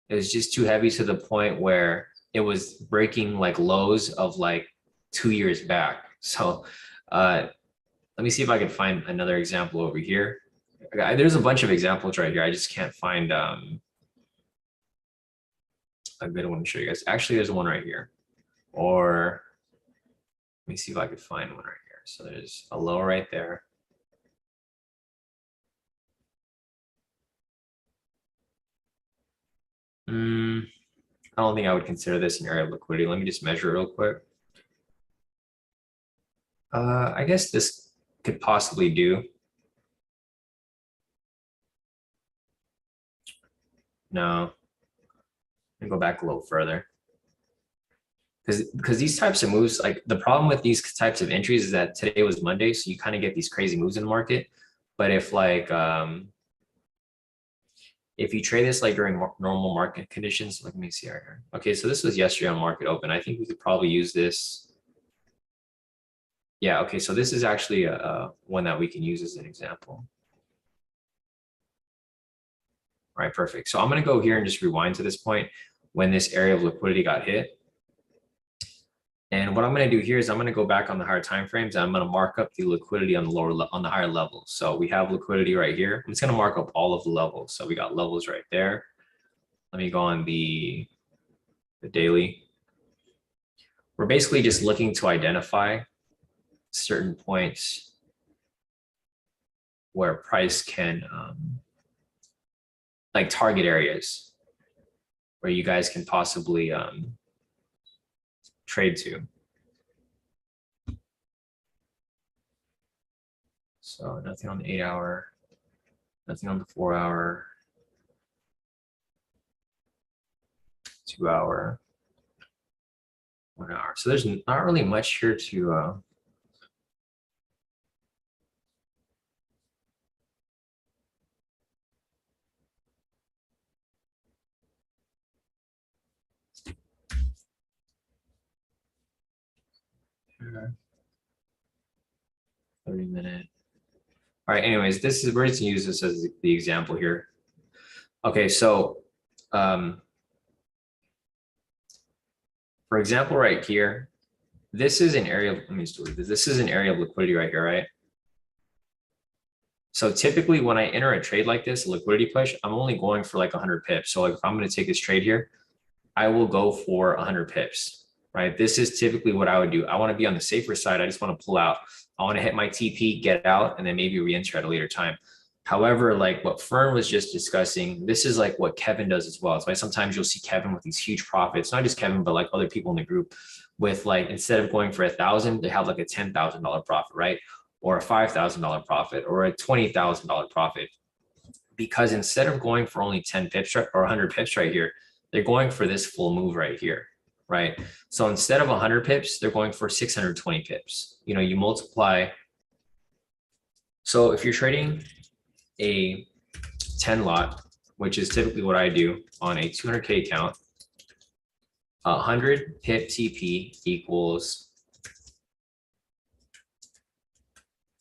It was just too heavy to the point where it was breaking like lows of like 2 years back. So let me see if I can find another example over here. There's a bunch of examples right here. I just can't find a good one to show you guys. Actually, there's one right here. Or let me see if I could find one right here. So there's a low right there. I don't think I would consider this an area of liquidity. Let me just measure it real quick. I guess this could possibly do. No, let me go back a little further. Because these types of moves, like the problem with these types of entries is that today was Monday, so you kind of get these crazy moves in the market. But if like if you trade this like during normal market conditions, let me see here. Okay, so this was yesterday on market open. I think we could probably use this. Yeah, okay, so this is actually one that we can use as an example. All right, perfect. So I'm going to go here and just rewind to this point when this area of liquidity got hit. And what I'm going to do here is I'm going to go back on the higher time frames, and I'm going to mark up the liquidity on the higher levels. So we have liquidity right here. I'm just going to mark up all of the levels. So we got levels right there. Let me go on the daily. We're basically just looking to identify certain points where price can like target areas where you guys can possibly trade to. So nothing on the 8 hour, nothing on the 4 hour, 2 hour, 1 hour. So there's not really much here to uh, 30-minute. All right, anyways, this is, we're just gonna use this as the example here. Okay, so for example, right here, this is an area of, let me just delete this. This is an area of liquidity right here, right? So typically when I enter a trade like this, a liquidity push, I'm only going for like 100 pips. So like if I'm going to take this trade here, I will go for 100 pips, right? This is typically what I would do. I want to be on the safer side. I just want to pull out. I want to hit my TP, get out, and then maybe re-enter at a later time. However, like what Fern was just discussing, this is like what Kevin does as well. It's why sometimes you'll see Kevin with these huge profits, not just Kevin, but like other people in the group with like, instead of going for 1,000, they have like a $10,000 profit, right? Or a $5,000 profit or a $20,000 profit. Because instead of going for only 10 pips or 100 pips right here, they're going for this full move right here, right? So instead of 100 pips, they're going for 620 pips. You know, you multiply. So if you're trading a 10 lot, which is typically what I do on a 200K account, 100 pip TP equals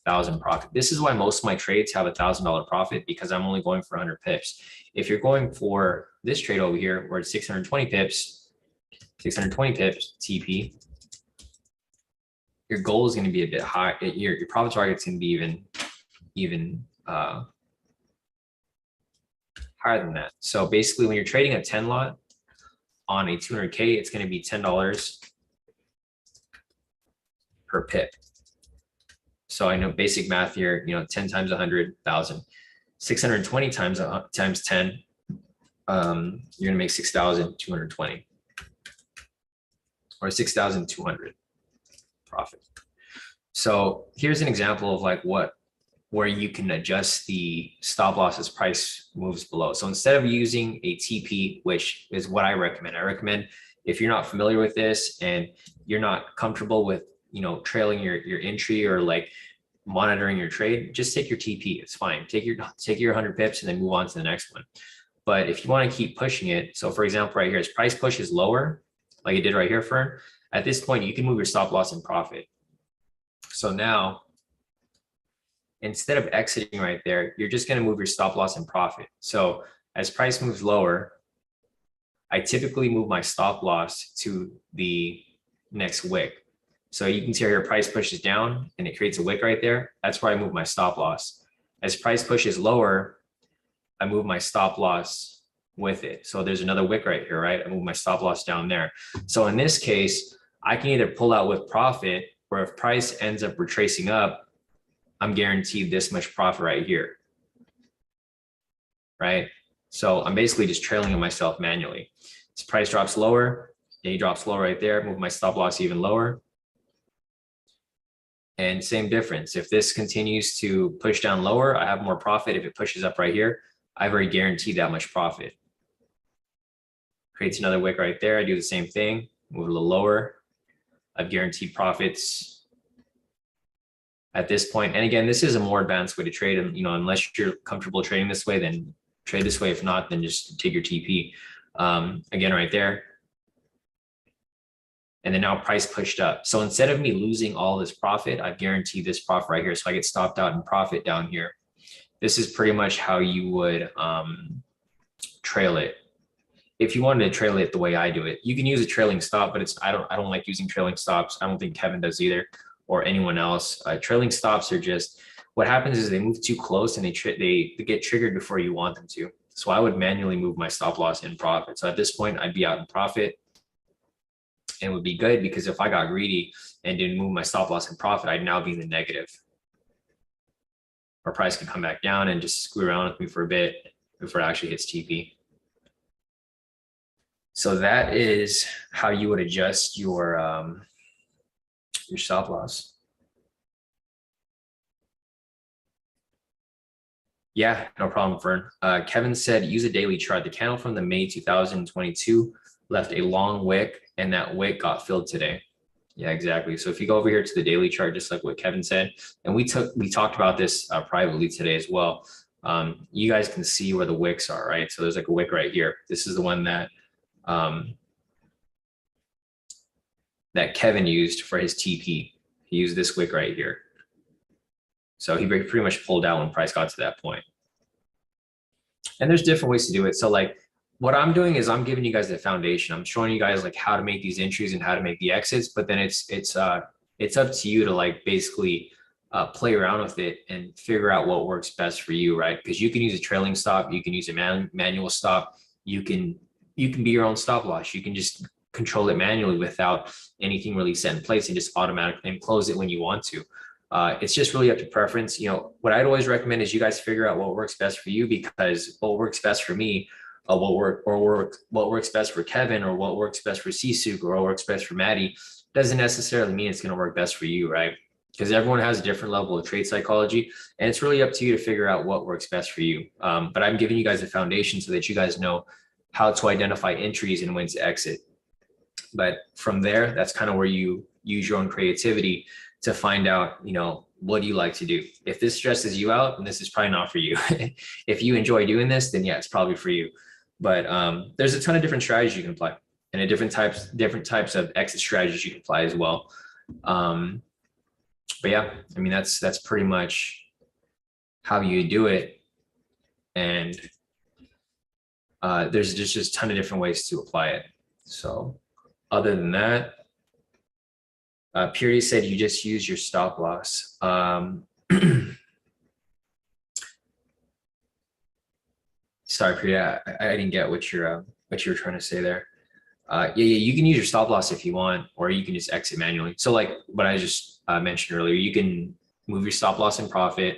1,000 profit. This is why most of my trades have $1,000 profit, because I'm only going for 100 pips. If you're going for this trade over here where it's 620 pips TP, your goal is going to be a bit high. Your profit target is going to be even higher than that. So basically, when you're trading a 10 lot on a 200K, it's going to be $10 per pip. So I know basic math here, you know, 10 times 100,000, 620 times 10, you're gonna make 6,220 or 6,200 profit. So here's an example of like where you can adjust the stop loss as price moves below. So instead of using a TP, which is what I recommend if you're not familiar with this and you're not comfortable with, trailing your entry or like monitoring your trade, just take your TP. It's fine. Take your 100 pips and then move on to the next one. But if you want to keep pushing it, so for example, right here, as price pushes lower, like it did right here, Fern, at this point, you can move your stop loss and profit. So now, instead of exiting right there, you're just going to move your stop loss and profit. So as price moves lower, I typically move my stop loss to the next wick. So you can see here price pushes down and it creates a wick right there. That's where I move my stop loss. As price pushes lower, I move my stop loss with it. So there's another wick right here, right? I move my stop loss down there. So in this case, I can either pull out with profit, or if price ends up retracing up, I'm guaranteed this much profit right here, right? So I'm basically just trailing myself manually. As price drops lower, A drops lower right there, move my stop loss even lower. And same difference. If this continues to push down lower, I have more profit. If it pushes up right here, I've already guaranteed that much profit. Creates another wick right there. I do the same thing, move a little lower. I've guaranteed profits at this point. And again, this is a more advanced way to trade. And, unless you're comfortable trading this way, then trade this way. If not, then just take your TP. Again, right there. And then now price pushed up. So instead of me losing all this profit, I've guaranteed this profit right here. So I get stopped out in profit down here. This is pretty much how you would trail it. If you wanted to trail it the way I do it, you can use a trailing stop, but I don't like using trailing stops. I don't think Kevin does either, or anyone else. Trailing stops are just, what happens is they move too close and they get triggered before you want them to. So I would manually move my stop loss in profit. So at this point, I'd be out in profit. And it would be good because if I got greedy and didn't move my stop loss in profit, I'd now be in the negative. Or price could come back down and just screw around with me for a bit before it actually hits TP. So that is how you would adjust your stop loss. Yeah, no problem, Fern. Kevin said, use a daily chart. The candle from the May 2022 left a long wick and that wick got filled today. Yeah, exactly. So if you go over here to the daily chart, just like what Kevin said, and we talked about this privately today as well. You guys can see where the wicks are, right? So there's like a wick right here. This is the one that that Kevin used for his TP. He used this wick right here. So he pretty much pulled out when price got to that point. And there's different ways to do it. So like what I'm doing is I'm giving you guys the foundation. I'm showing you guys like how to make these entries and how to make the exits, but then it's up to you to like basically play around with it and figure out what works best for you, right? Because you can use a trailing stop, you can use a manual stop, you can be your own stop loss. You can just control it manually without anything really set in place and just automatically and close it when you want to. It's just really up to preference. What I'd always recommend is you guys figure out what works best for you, because what works best for me, what works best for Kevin, or what works best for Sisuk, or what works best for Maddie doesn't necessarily mean it's going to work best for you, right? Because everyone has a different level of trade psychology, and it's really up to you to figure out what works best for you. But I'm giving you guys a foundation so that you guys know how to identify entries and when to exit. But from there, that's kind of where you use your own creativity to find out, what do you like to do? If this stresses you out, then this is probably not for you. If you enjoy doing this, then yeah, it's probably for you. But there's a ton of different strategies you can apply, and different types of exit strategies you can apply as well. But yeah, I mean, that's pretty much how you do it. And there's just a ton of different ways to apply it. So other than that, Purity said you just use your stop loss. Sorry, Purity, I didn't get what you're trying to say there. Yeah, you can use your stop loss if you want, or you can just exit manually. So like what I just mentioned earlier, you can move your stop loss in profit,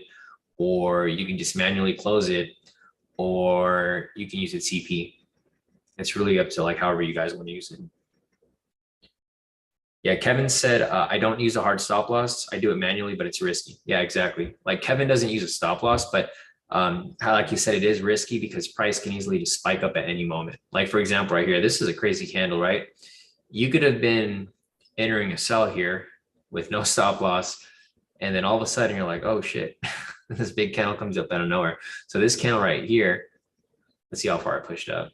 or you can just manually close it, or you can use a TP. It's really up to like however you guys want to use it. Yeah, Kevin said, I don't use a hard stop loss. I do it manually, but it's risky. Yeah, exactly. Like Kevin doesn't use a stop loss, but how, like you said, it is risky because price can easily just spike up at any moment. Like for example, right here, this is a crazy candle, right? You could have been entering a sell here with no stop loss, and then all of a sudden you're like, oh shit, this big candle comes up out of nowhere. So this candle right here, let's see how far it pushed up.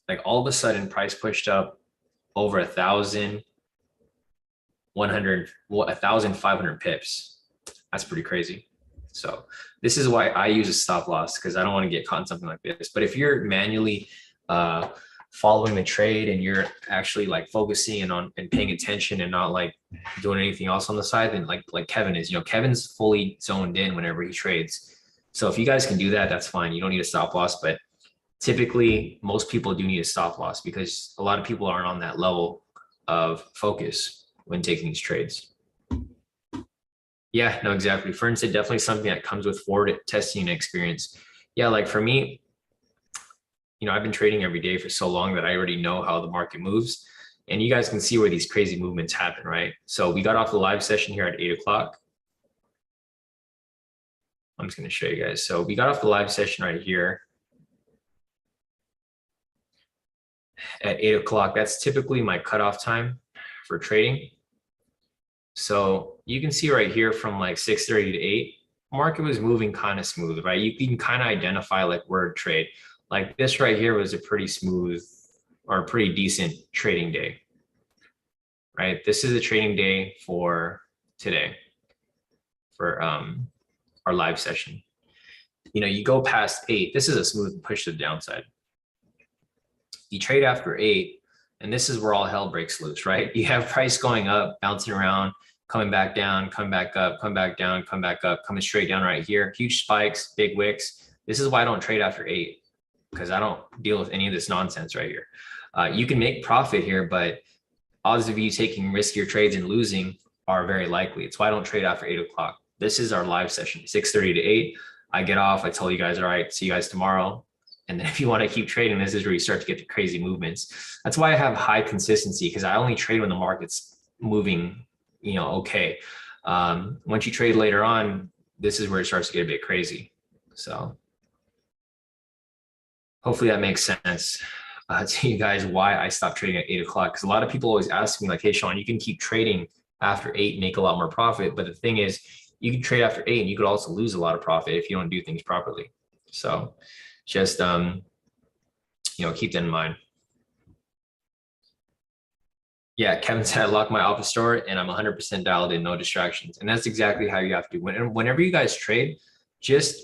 Like all of a sudden price pushed up over 1,500 pips. That's pretty crazy. So this is why I use a stop loss, because I don't want to get caught in something like this. But if you're manually following the trade and you're actually like focusing and paying attention and not like doing anything else on the side, then like Kevin is, Kevin's fully zoned in whenever he trades. So if you guys can do that, that's fine. You don't need a stop loss, but typically most people do need a stop loss because a lot of people aren't on that level of focus when taking these trades. Yeah, no, exactly. For instance, definitely something that comes with forward testing and experience. Yeah, like for me, I've been trading every day for so long that I already know how the market moves. And you guys can see where these crazy movements happen, right? So we got off the live session here at 8 o'clock. I'm just going to show you guys. So we got off the live session right here at 8 o'clock. That's typically my cutoff time for trading. So you can see right here from like 6:30 to 8, market was moving kind of smooth, right? You can kind of identify like word trade. Like this right here was a pretty smooth or a pretty decent trading day, right? This is a trading day for today for our live session. You go past 8, this is a smooth push to the downside. You trade after 8, and this is where all hell breaks loose, right? You have price going up, bouncing around, coming back down, come back up, come back down, come back up, coming straight down right here. Huge spikes, big wicks. This is why I don't trade after 8, because I don't deal with any of this nonsense right here. You can make profit here, but odds of you taking riskier trades and losing are very likely. It's why I don't trade after 8 o'clock. This is our live session, 6:30 to 8. I get off, I tell you guys, all right, see you guys tomorrow. And then if you want to keep trading, this is where you start to get the crazy movements. That's why I have high consistency, because I only trade when the market's moving, okay. Once you trade later on, this is where it starts to get a bit crazy. So hopefully that makes sense to you guys why I stopped trading at 8 o'clock. Because a lot of people always ask me like, hey, Sean, you can keep trading after 8 and make a lot more profit. But the thing is, you can trade after 8 and you could also lose a lot of profit if you don't do things properly. So just, keep that in mind. Yeah, Kevin said I locked my office door and I'm 100% dialed in, no distractions. And that's exactly how you have to do. Whenever you guys trade, just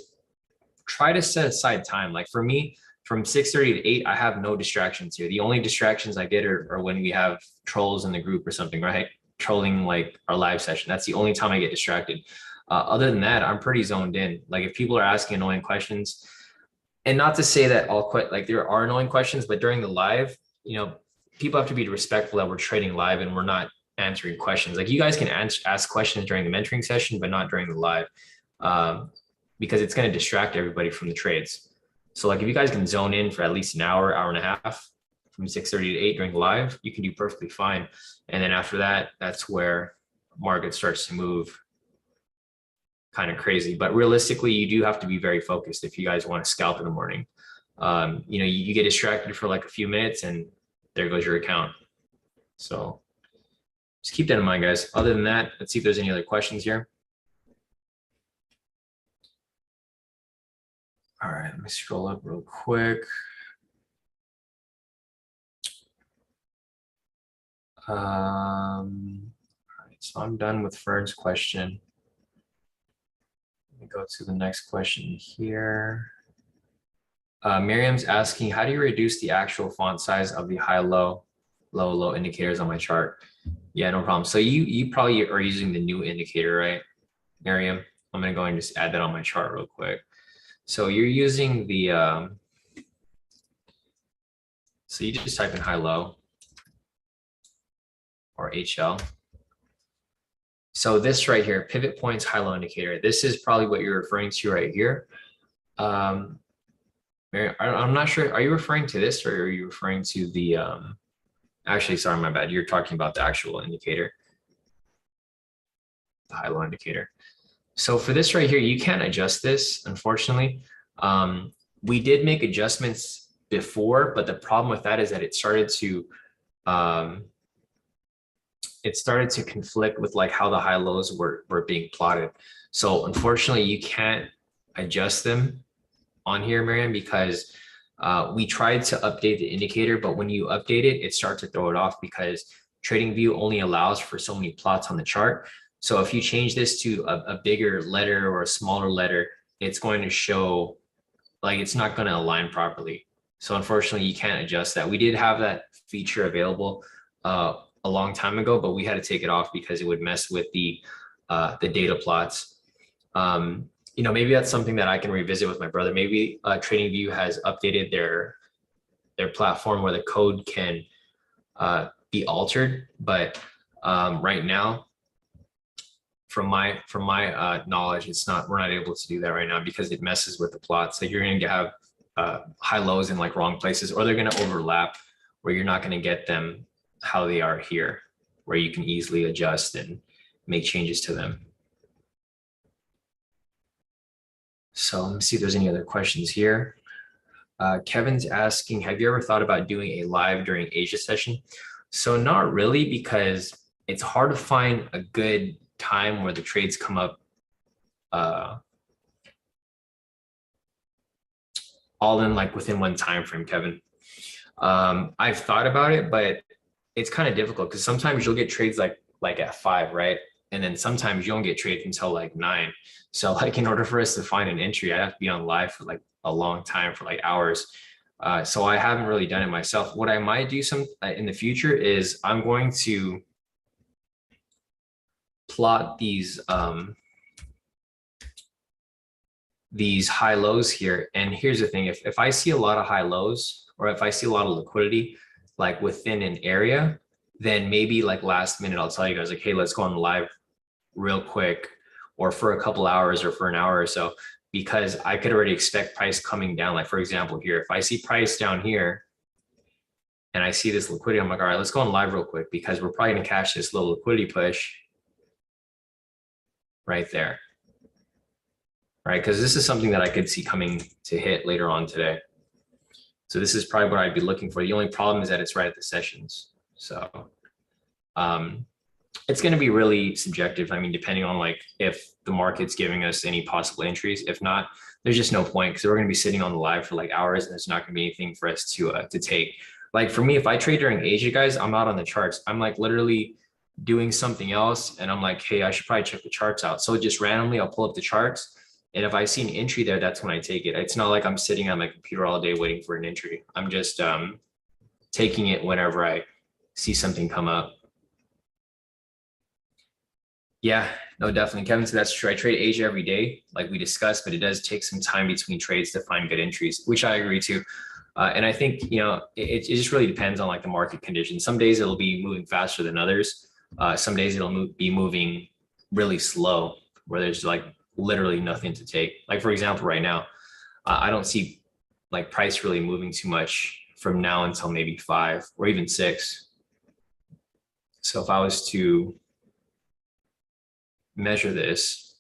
try to set aside time. Like for me, from 6:30 to 8, I have no distractions here. The only distractions I get are when we have trolls in the group or something, right? Trolling like our live session. That's the only time I get distracted. Other than that, I'm pretty zoned in. Like if people are asking annoying questions, and not to say that there are annoying questions, but during the live, people have to be respectful that we're trading live and we're not answering questions. Like you guys can ask questions during the mentoring session, but not during the live, because it's going to distract everybody from the trades. So like if you guys can zone in for at least an hour, hour and a half from 6:30 to 8 during the live, you can do perfectly fine. And then after that, that's where market starts to move kind of crazy. But realistically, you do have to be very focused if you guys want to scalp in the morning. You get distracted for like a few minutes and there goes your account. So just keep that in mind, guys. Other than that, let's see if there's any other questions here. All right, let me scroll up real quick. All right, so I'm done with Fern's question. Let me go to the next question here. Miriam's asking, how do you reduce the actual font size of the high-low, low-low indicators on my chart? Yeah, no problem. So you probably are using the new indicator, right, Miriam? I'm going to go and just add that on my chart real quick. So you're using the, so you just type in high-low or HL. So this right here, pivot points high-low indicator, this is probably what you're referring to right here. I'm not sure, are you referring to this or are you referring to the Actually, sorry, my bad. You're talking about the actual indicator, the high-low indicator. So for this right here, you can't adjust this, unfortunately. We did make adjustments before, but the problem with that is that um, it started to conflict with like how the high lows were being plotted. So unfortunately, you can't adjust them on here, Miriam, because we tried to update the indicator, but when you update it, it starts to throw it off because TradingView only allows for so many plots on the chart. So if you change this to a bigger letter or a smaller letter, it's going to show like it's not going to align properly. So unfortunately, you can't adjust that. We did have that feature available a long time ago, but we had to take it off because it would mess with the data plots. You know, maybe that's something that I can revisit with my brother. Maybe TradingView has updated their platform where the code can be altered, but right now, from my knowledge, we're not able to do that right now because it messes with the plots. So you're going to have high lows in like wrong places, or they're going to overlap where you're not going to get them how they are here, where you can easily adjust and make changes to them. So let me see if there's any other questions here. Kevin's asking, have you ever thought about doing a live during Asia session? So not really, because it's hard to find a good time where the trades come up all in like within one time frame, Kevin. I've thought about it, but it's kind of difficult because sometimes you'll get trades like at 5, right? And then sometimes you don't get trades until like 9. So like in order for us to find an entry, I have to be on live for like a long time, for like hours. So I haven't really done it myself. What I might do in the future is I'm going to plot these high lows here. And here's the thing, if I see a lot of high lows, or if I see a lot of liquidity like within an area, then maybe like last minute I'll tell you guys like, hey, let's go on live real quick, or for a couple hours, or for an hour or so, because I could already expect price coming down. Like for example, here, if I see price down here and I see this liquidity, I'm like, all right, let's go on live real quick, because we're probably gonna catch this little liquidity push right there, right? Because this is something that I could see coming to hit later on today. So this is probably what I'd be looking for. The only problem is that it's right at the sessions. So it's going to be really subjective. I mean, depending on like if the market's giving us any possible entries. If not, there's just no point, because we're going to be sitting on the live for like hours and there's not going to be anything for us to take. Like for me, if I trade during Asia, guys, I'm not on the charts. I'm like literally doing something else, and I'm like, hey, I should probably check the charts out. So just randomly, I'll pull up the charts. And if I see an entry there, that's when I take it. It's not like I'm sitting on my computer all day waiting for an entry. I'm just taking it whenever I see something come up. Yeah, no, definitely. Kevin said that's true. I trade Asia every day, like we discussed, but it does take some time between trades to find good entries, which I agree to. And I think, you know, it just really depends on like the market conditions. Some days it'll be moving faster than others. Some days it'll be moving really slow, where there's like literally nothing to take. Like for example, right now, I don't see like price really moving too much from now until maybe 5 or even 6. So if I was to measure this,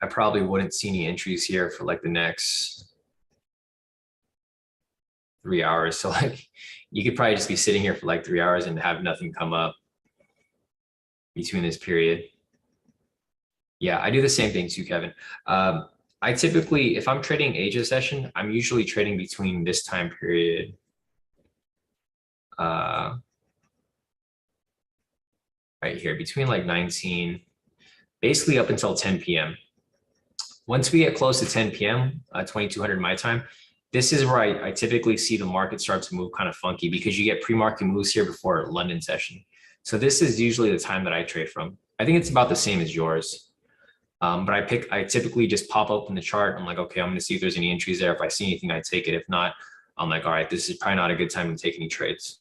I probably wouldn't see any entries here for like the next 3 hours. So like you could probably just be sitting here for like 3 hours and have nothing come up between this period. Yeah, I do the same thing too, Kevin. I typically, if I'm trading Asia session, I'm usually trading between this time period. Right here, between like 19, basically up until 10 p.m. Once we get close to 10 p.m., 2200 my time, this is where I typically see the market start to move kind of funky, because you get pre-market moves here before London session. So this is usually the time that I trade from. I think it's about the same as yours. But I typically just pop open the chart. I'm like, okay, I'm going to see if there's any entries there. If I see anything, I take it. If not, I'm like, all right, this is probably not a good time to take any trades.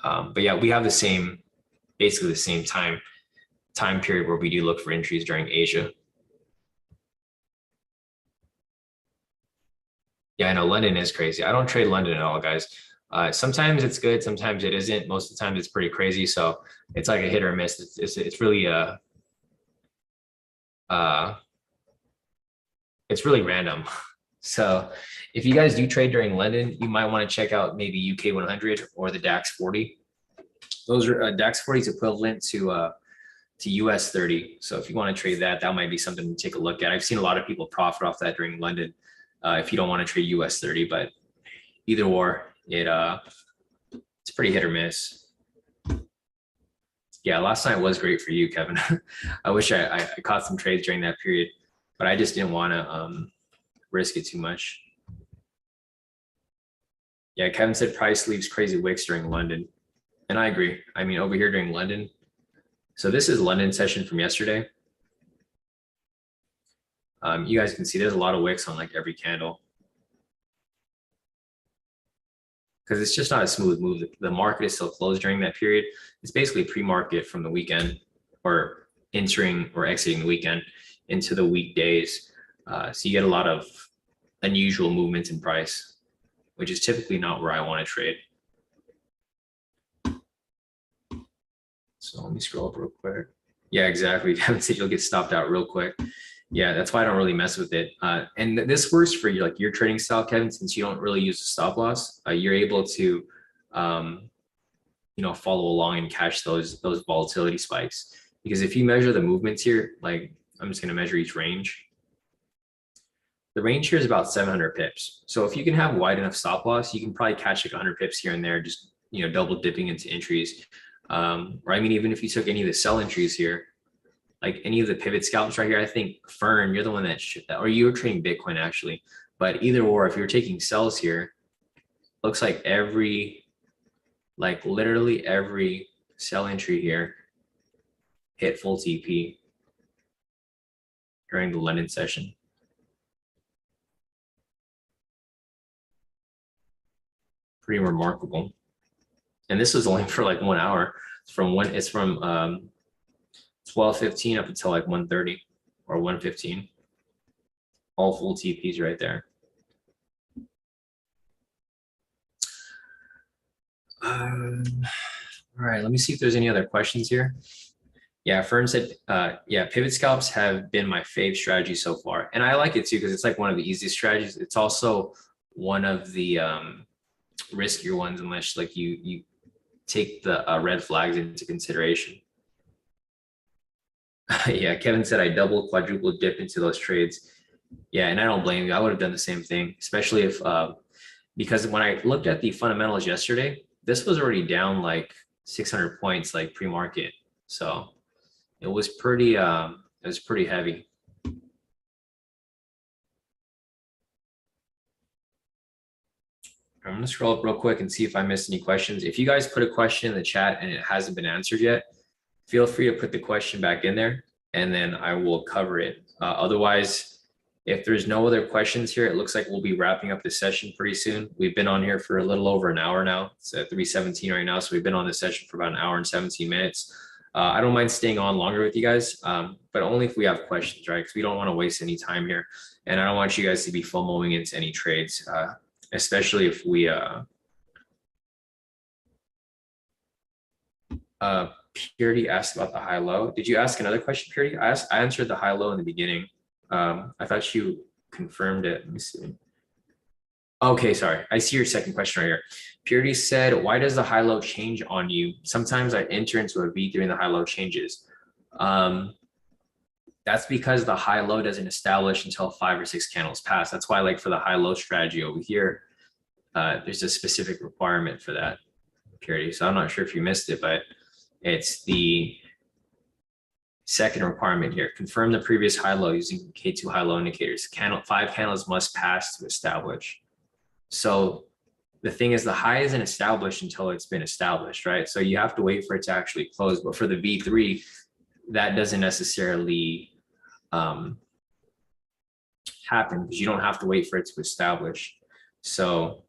But yeah, we have basically the same time period where we do look for entries during Asia. Yeah, I know London is crazy. I don't trade London at all, guys. Sometimes it's good, sometimes it isn't. Most of the time it's pretty crazy. So it's like a hit or miss. It's really uh it's really random. So if you guys do trade during London, you might want to check out maybe UK 100 or the DAX 40. Those are DAX 40 is equivalent to US 30. So if you want to trade that, that might be something to take a look at. I've seen a lot of people profit off that during London. If you don't want to trade US 30, but either or, it's pretty hit or miss. Yeah, last night was great for you, Kevin. I wish I caught some trades during that period, but I just didn't want to risk it too much. Yeah, Kevin said price leaves crazy wicks during London. And I agree. I mean, over here during London. So this is London session from yesterday. You guys can see there's a lot of wicks on like every candle. Because it's just not a smooth move. The market is still closed during that period. It's basically pre-market from the weekend or entering or exiting the weekend into the weekdays. So you get a lot of unusual movements in price, which is typically not where I want to trade. So let me scroll up real quick. Yeah, exactly. Kevin said you'll get stopped out real quick. Yeah, that's why I don't really mess with it. And this works for you, like your trading style, Kevin, since you don't really use a stop loss. You're able to, follow along and catch those volatility spikes. Because if you measure the movements here, like I'm just going to measure each range. The range here is about 700 pips. So if you can have wide enough stop loss, you can probably catch like 100 pips here and there, just double dipping into entries. Or I mean, even if you took any of the sell entries here, like any of the pivot scalps right here, I think Fern, you're the one that or you were trading Bitcoin actually, but either or, if you're taking sells here, looks like literally every sell entry here hit full TP during the London session. Pretty remarkable. And this was only for like 1 hour. It's from 12:15 up until like 1:30 or 1:15. All full TPs right there. All right, let me see if there's any other questions here. Yeah, Fern said, yeah, pivot scalps have been my fave strategy so far. And I like it too, because it's like one of the easiest strategies. It's also one of the riskier ones, unless like you take the red flags into consideration. Yeah, Kevin said I double, quadruple dip into those trades. Yeah, and I don't blame you. I would have done the same thing, especially if because when I looked at the fundamentals yesterday, this was already down like 600 points, like pre-market. So it was pretty heavy. I'm gonna scroll up real quick and see if I missed any questions. If you guys put a question in the chat and it hasn't been answered yet, feel free to put the question back in there and then I will cover it. Otherwise, if there's no other questions here, it looks like we'll be wrapping up the session pretty soon. We've been on here for a little over an hour now. It's at 3:17 right now. So we've been on this session for about an hour and 17 minutes. I don't mind staying on longer with you guys, but only if we have questions, right? Because we don't want to waste any time here. And I don't want you guys to be FOMOing into any trades, especially if we Purity asked about the high low. Did you ask another question, Purity? I answered the high low in the beginning. I thought you confirmed it. Let me see. Okay, sorry. I see your second question right here. Purity said, why does the high low change on you? Sometimes I enter into a V3 and the high low changes. That's because the high low doesn't establish until 5 or 6 candles pass. That's why, like for the high low strategy over here, there's a specific requirement for that, Purity. So I'm not sure if you missed it, but it's the second requirement here. Confirm the previous high low using K2 high low indicators. 5 candles must pass to establish. So the thing is, the high isn't established until it's been established, right? So you have to wait for it to actually close. But for the V3, that doesn't necessarily happen because you don't have to wait for it to establish. So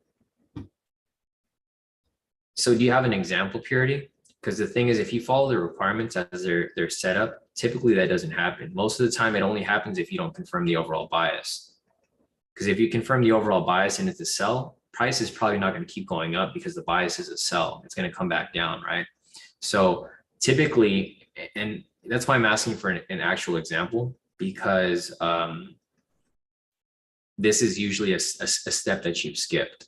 do you have an example, Purity? Because the thing is, if you follow the requirements as they're set up, typically that doesn't happen. Most of the time, it only happens if you don't confirm the overall bias. Because if you confirm the overall bias and it's a sell, price is probably not going to keep going up because the bias is a sell. It's going to come back down, right? So typically, and that's why I'm asking for an actual example, because this is usually a step that you've skipped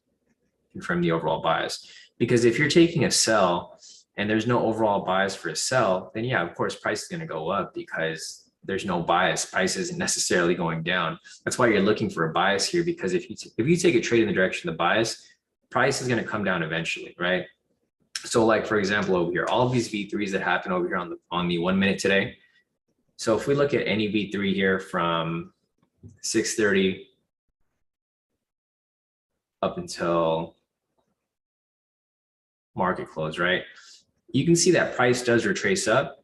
from the overall bias. Because if you're taking a sell and there's no overall bias for a sell, then yeah, of course, price is going to go up because there's no bias. Price isn't necessarily going down. That's why you're looking for a bias here, because if you take a trade in the direction of the bias, price is going to come down eventually, right? So like, for example, over here, all of these V3s that happen over here on the 1 minute today. So if we look at any V3 here from 6:30 up until market close, right? You can see that price does retrace up,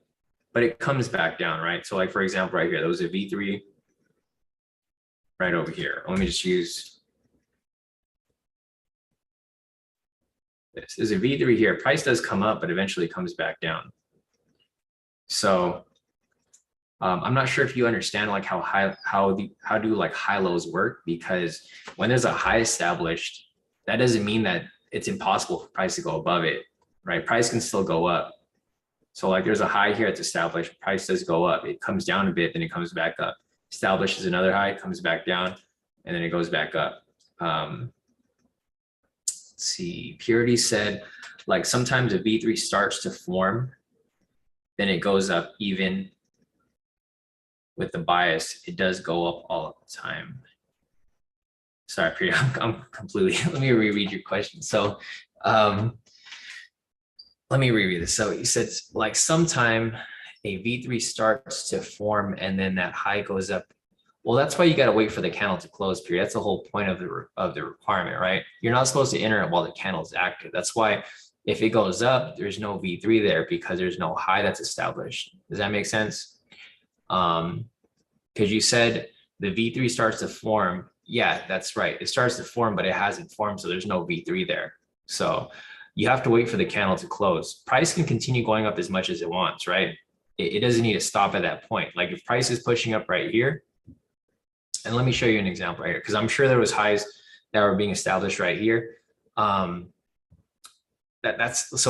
but it comes back down, right? So like, for example, right here, there was a V3 right over here. Let me just use this. There's a V3 here. Price does come up, but eventually comes back down. So I'm not sure if you understand like how do like high lows work, because when there's a high established, that doesn't mean that it's impossible for price to go above it, right? Price can still go up. So like there's a high here that's established, price does go up. It comes down a bit, then it comes back up. Establishes another high, comes back down, and then it goes back up. Let's see, Purity said, like sometimes a V3 starts to form, then it goes up even with the bias. It does go up all the time. Sorry, Purity, I'm completely, let me reread your question. So let me reread this. So you said like sometime a V3 starts to form and then that high goes up. Well, that's why you got to wait for the candle to close, period. That's the whole point of the requirement, right? You're not supposed to enter it while the candle is active. That's why if it goes up, there's no V3 there because there's no high that's established. Does that make sense? Because you said the V3 starts to form. Yeah, that's right. It starts to form, but it hasn't formed, so there's no V3 there. So you have to wait for the candle to close. Price can continue going up as much as it wants, right? It doesn't need to stop at that point. Like if price is pushing up right here, and let me show you an example right here, because I'm sure there was highs that were being established right here. So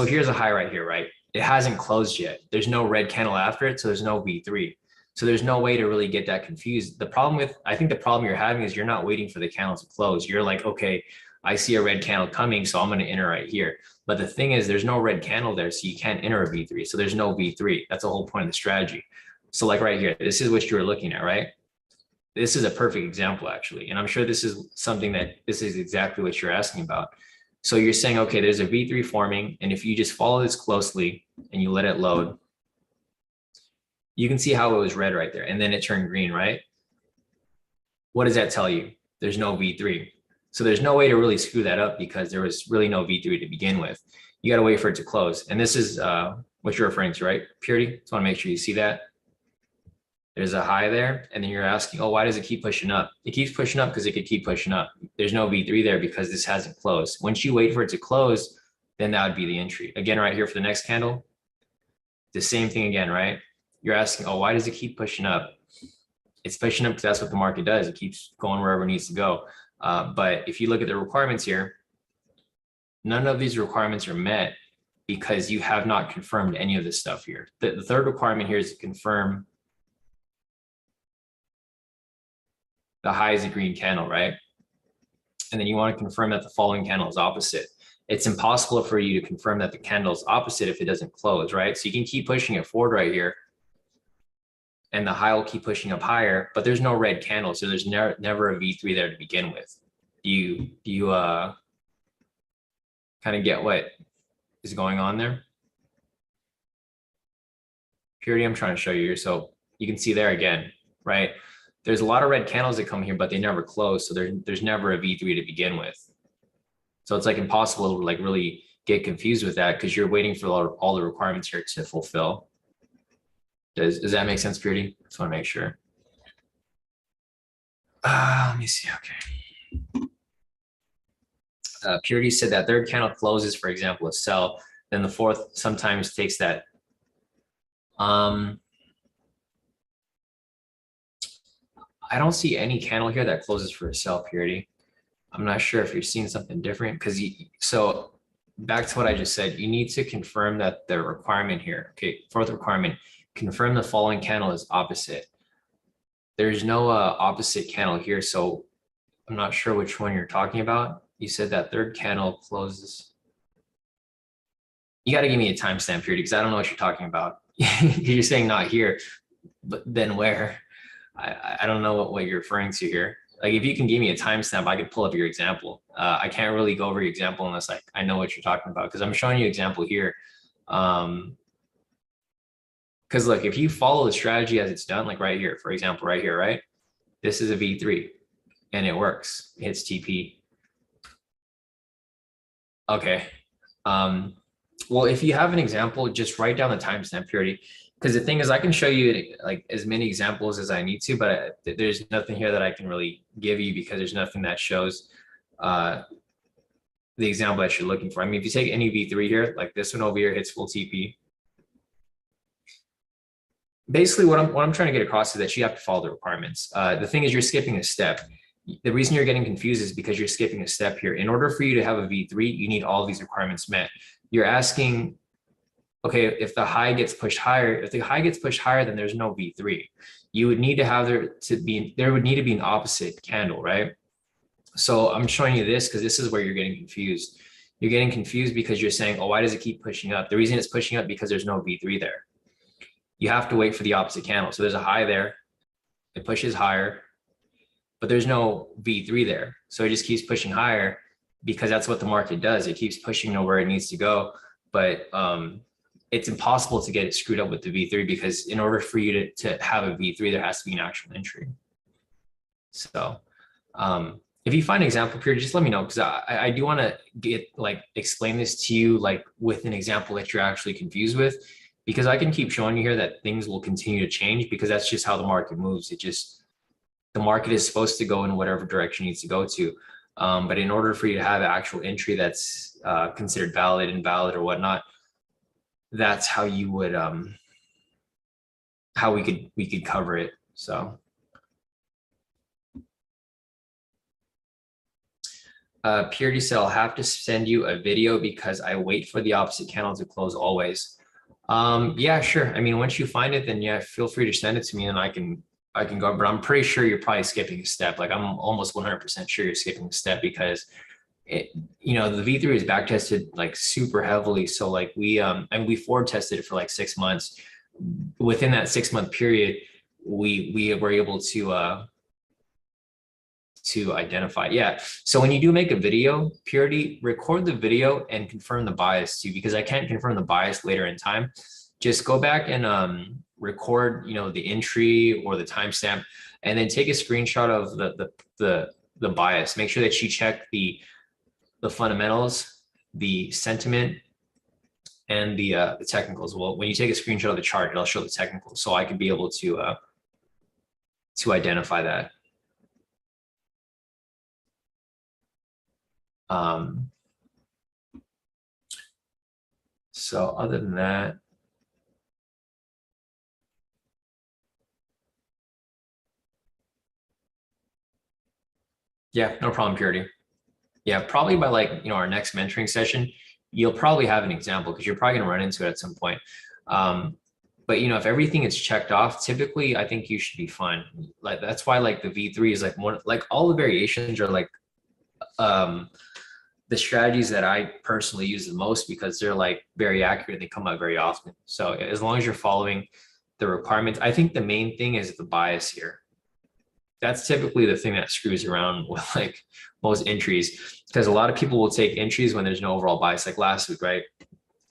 here's a high right here, right? It hasn't closed yet. There's no red candle after it, so there's no V3. So there's no way to really get that confused. I think the problem you're having is you're not waiting for the candle to close. You're like, okay, I see a red candle coming, so I'm going to enter right here. But the thing is, there's no red candle there, so you can't enter a V3. So there's no V3. That's the whole point of the strategy. So like right here, this is what you were looking at, right? This is a perfect example, actually. And I'm sure this is exactly what you're asking about. So you're saying, okay, there's a V3 forming, and if you just follow this closely and you let it load, you can see how it was red right there, and then it turned green, right? What does that tell you? There's no V3. So there's no way to really screw that up because there was really no V3 to begin with. You got to wait for it to close. And this is what you're referring to, right? Purity. Just want to make sure you see that. There's a high there, and then you're asking, oh, why does it keep pushing up? It keeps pushing up because it could keep pushing up. There's no V3 there because this hasn't closed. Once you wait for it to close, then that would be the entry. Again, right here for the next candle, the same thing again, right? You're asking, oh, why does it keep pushing up? It's pushing up because that's what the market does. It keeps going wherever it needs to go. But if you look at the requirements here, none of these requirements are met because you have not confirmed any of this stuff here. The third requirement here is to confirm the high is a green candle, right? And then you want to confirm that the following candle is opposite. It's impossible for you to confirm that the candle is opposite if it doesn't close, right? So you can keep pushing it forward right here, and the high will keep pushing up higher, but there's no red candle, so there's never a V3 there to begin with. Do you kind of get what is going on there? Purity, I'm trying to show you here. So you can see there again, right? There's a lot of red candles that come here, but they never close. So there's never a V3 to begin with. So it's like impossible to like really get confused with that because you're waiting for all the requirements here to fulfill. Does that make sense, Purity? Just want to make sure. Let me see. Okay. Purity said that third candle closes, for example, a sell. Then the fourth sometimes takes that. I don't see any candle here that closes for a sell, Purity. I'm not sure if you're seeing something different because so back to what I just said, you need to confirm that the requirement here, okay, fourth requirement, confirm the following candle is opposite. There's no opposite candle here, so I'm not sure which one you're talking about. You said that third candle closes. You got to give me a timestamp here because I don't know what you're talking about. You're saying not here, but then where? I don't know what you're referring to here. Like if you can give me a timestamp, I could pull up your example. I can't really go over your example unless I know what you're talking about because I'm showing you example here. Because look, if you follow the strategy as it's done, like right here, for example, right here, right? This is a V3 and it works. It hits TP. Okay. Well, if you have an example, just write down the timestamp purity. Because the thing is, I can show you like as many examples as I need to, but there's nothing here that I can really give you because there's nothing that shows the example that you're looking for. I mean, if you take any V3 here, like this one over here hits full TP. Basically, what I'm trying to get across is that you have to follow the requirements. The thing is, you're skipping a step. The reason you're getting confused is because you're skipping a step here. In order for you to have a V3, you need all these requirements met. You're asking, okay, if the high gets pushed higher, then there's no V3. You would need to have there would need to be an opposite candle, right? So I'm showing you this because this is where you're getting confused. You're getting confused because you're saying, oh, why does it keep pushing up? The reason it's pushing up because there's no V3 there. You have to wait for the opposite candle. So there's a high there, it pushes higher, but there's no V3 there. So it just keeps pushing higher because that's what the market does. It keeps pushing to where it needs to go. But it's impossible to get it screwed up with the V3 because in order for you to have a V3, there has to be an actual entry. So if you find an example period, just let me know because I do want to explain this to you like with an example that you're actually confused with, because I can keep showing you here that things will continue to change because that's just how the market moves. The market is supposed to go in whatever direction it needs to go to. But in order for you to have an actual entry that's considered valid, invalid, or whatnot, that's how you would how we could cover it. So Purity said, I'll have to send you a video because I wait for the opposite candle to close always. Yeah, sure. I mean, once you find it, then yeah, feel free to send it to me and I can go, but I'm pretty sure you're probably skipping a step. Like I'm almost 100% sure you're skipping a step because the V3 is back tested like super heavily. So like and we forward tested it for like 6 months. Within that 6-month period, we were able to identify. Yeah. So when you do make a video, Purity, record the video and confirm the bias too, because I can't confirm the bias later in time. Just go back and record, the entry or the timestamp, and then take a screenshot of the bias. Make sure that you check the fundamentals, the sentiment, and the technicals. Well, when you take a screenshot of the chart, it'll show the technicals, so I can be able to identify that. So other than that, yeah, no problem, Purity. Yeah, probably by our next mentoring session, you'll probably have an example because you're probably gonna run into it at some point. But if everything is checked off, typically I think you should be fine. Like that's why like the V3 is like one, like all the variations are like the strategies that I personally use the most because they're like very accurate. They come out very often. So as long as you're following the requirements, I think the main thing is the bias here. That's typically the thing that screws around with like most entries, because a lot of people will take entries when there's no overall bias, like last week, right?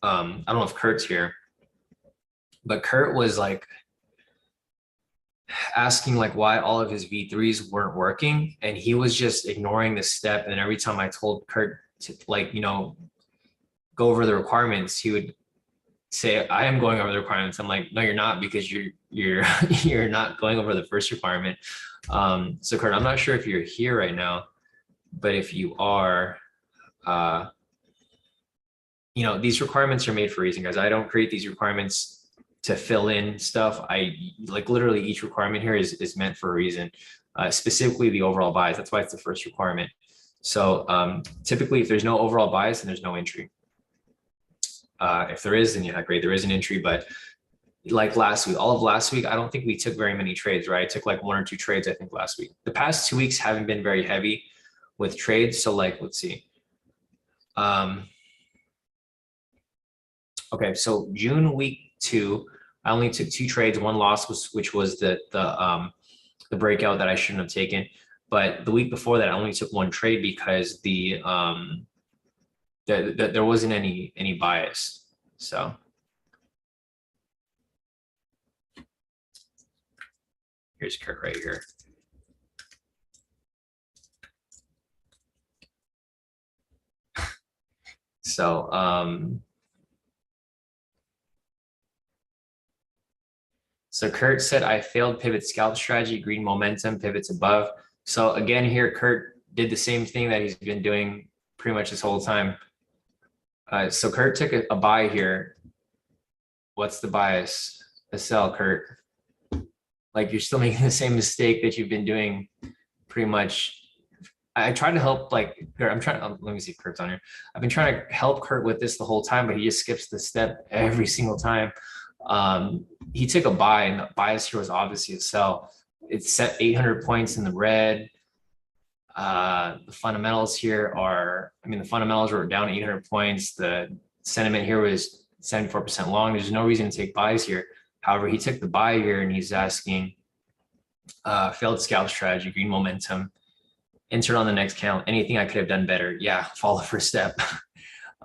I don't know if Kurt's here, but Kurt was like asking like why all of his V3s weren't working, and he was just ignoring this step. And every time I told Kurt to go over the requirements, he would say, I am going over the requirements. I'm like, no, you're not, because you're you're not going over the first requirement. So Kurt, I'm not sure if you're here right now, but if you are, these requirements are made for a reason, guys. I don't create these requirements to fill in stuff. I like literally each requirement here is meant for a reason. specifically the overall bias. That's why it's the first requirement. So typically, if there's no overall bias, then there's no entry. If there is, then yeah, great, there is an entry. But like last week, all of last week, I don't think we took very many trades, right? I took like 1 or 2 trades, I think, last week. The past 2 weeks haven't been very heavy with trades. So like, let's see. Okay, so June week 2, I only took 2 trades. One loss which was the breakout that I shouldn't have taken. But the week before that, I only took 1 trade because there wasn't any bias. So here's Kurt right here. So so Kurt said, I failed pivot scalp strategy, green momentum, pivots above. So again, here, Kurt did the same thing that he's been doing pretty much this whole time. So Kurt took a buy here. What's the bias? A sell, Kurt. Like, you're still making the same mistake that you've been doing pretty much. I tried to help, like, I'm trying to, let me see if Kurt's on here. I've been trying to help Kurt with this the whole time, but he just skips the step every single time. He took a buy, and the bias here was obviously a sell. It's set 800 points in the red. The fundamentals here are, the fundamentals were down 800 points. The sentiment here was 74% long. There's no reason to take buys here. However, he took the buy here, and he's asking, failed scalp strategy, green momentum, insert on the next count, anything I could have done better. Yeah, follow first step.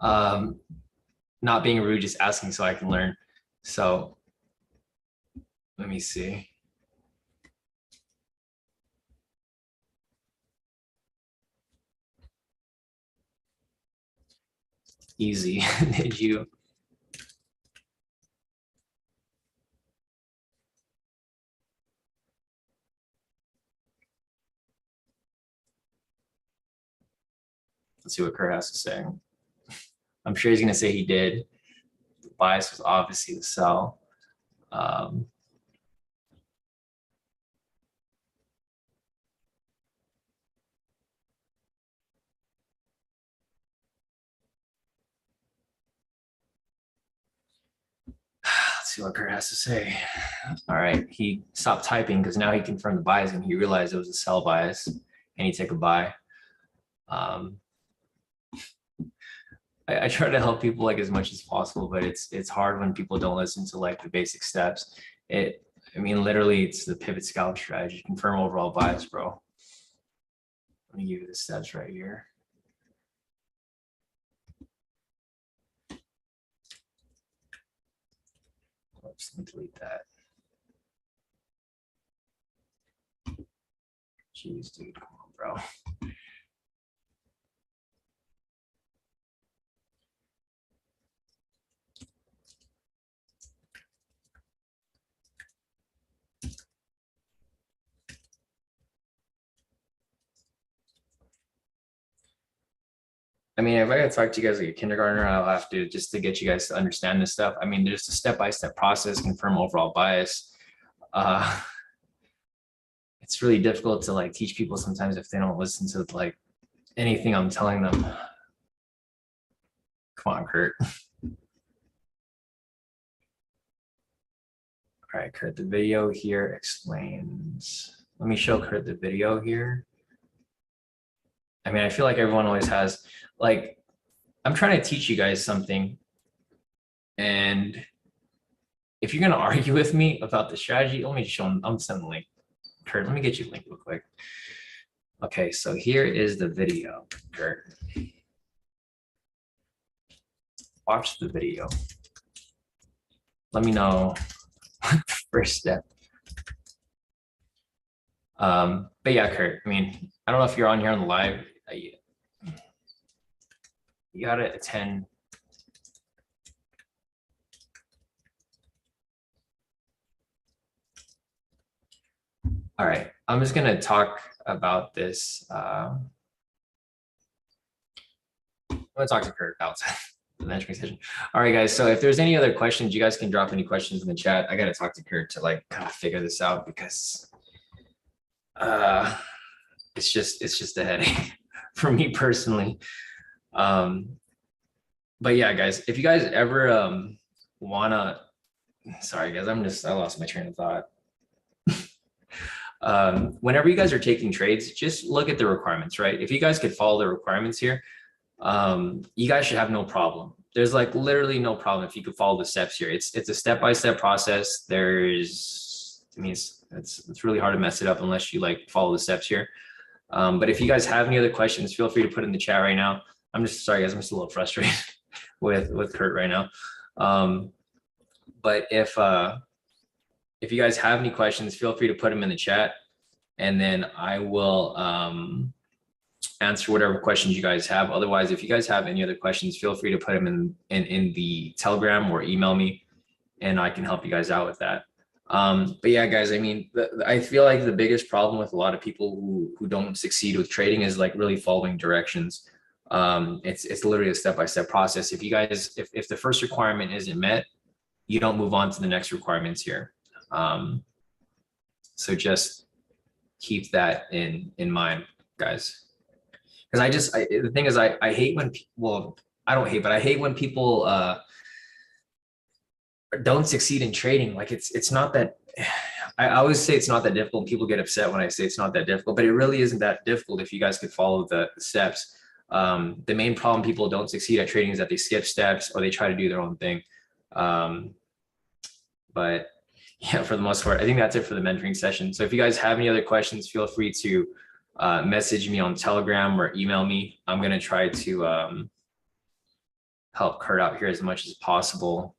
Not being rude, just asking so I can learn. So let me see. Easy. Did you? Let's see what Kurt has to say. I'm sure he's going to say he did. The bias was obviously the sell. Let's see what Kurt has to say. All right, he stopped typing because now he confirmed the bias and he realized it was a sell bias, and he took a buy. I try to help people like as much as possible, but it's hard when people don't listen to like the basic steps. Literally, it's the pivot scalp strategy, confirm overall bias, bro. Let me give you the steps right here. Oops, let me delete that. Jeez, dude, come on, bro. If I gotta talk to you guys like a kindergartner, I'll have to, just to get you guys to understand this stuff. There's a step-by-step process, confirm overall bias. It's really difficult to like teach people sometimes if they don't listen to like anything I'm telling them. Come on, Kurt. All right, Kurt, the video here explains. Let me show Kurt the video here. I feel like everyone always has, like, I'm trying to teach you guys something. And if you're going to argue with me about the strategy, let me show them. I'm sending the link. Kurt, let me get you a link real quick. Okay, so here is the video, Kurt. Watch the video. Let me know first step. But yeah, Kurt, I don't know if you're on here on the live. You gotta attend. All right, I'm just gonna talk about this. I'm gonna talk to Kurt about the next session. All right, guys. So if there's any other questions, you guys can drop any questions in the chat. I gotta talk to Kurt to like kind of figure this out because it's just a headache for me personally. But yeah, guys, if you guys ever wanna, sorry guys, I lost my train of thought. Whenever you guys are taking trades, just look at the requirements, right? If you guys could follow the requirements here, you guys should have no problem. There's like literally no problem if you could follow the steps here. It's a step-by-step process. I mean, it's really hard to mess it up unless you like follow the steps here. But if you guys have any other questions, feel free to put in the chat right now. I'm just sorry guys, I'm just a little frustrated with Kurt right now. But if you guys have any questions, feel free to put them in the chat, and then I will answer whatever questions you guys have. Otherwise, if you guys have any other questions, feel free to put them in the Telegram or email me, and I can help you guys out with that. But yeah, guys, I mean, I feel like the biggest problem with a lot of people who don't succeed with trading is like really following directions. It's literally a step-by-step process. If you guys, if the first requirement isn't met, you don't move on to the next requirements here. So just keep that in mind, guys. Because the thing is, I hate when well, I don't hate, but I hate when people don't succeed in trading. Like it's not that. I always say it's not that difficult. People get upset when I say it's not that difficult, but it really isn't that difficult if you guys could follow the steps. The main problem people don't succeed at trading is that they skip steps or they try to do their own thing. But yeah, for the most part, I think that's it for the mentoring session. So if you guys have any other questions, feel free to message me on Telegram or email me. I'm going to try to help Kurt out here as much as possible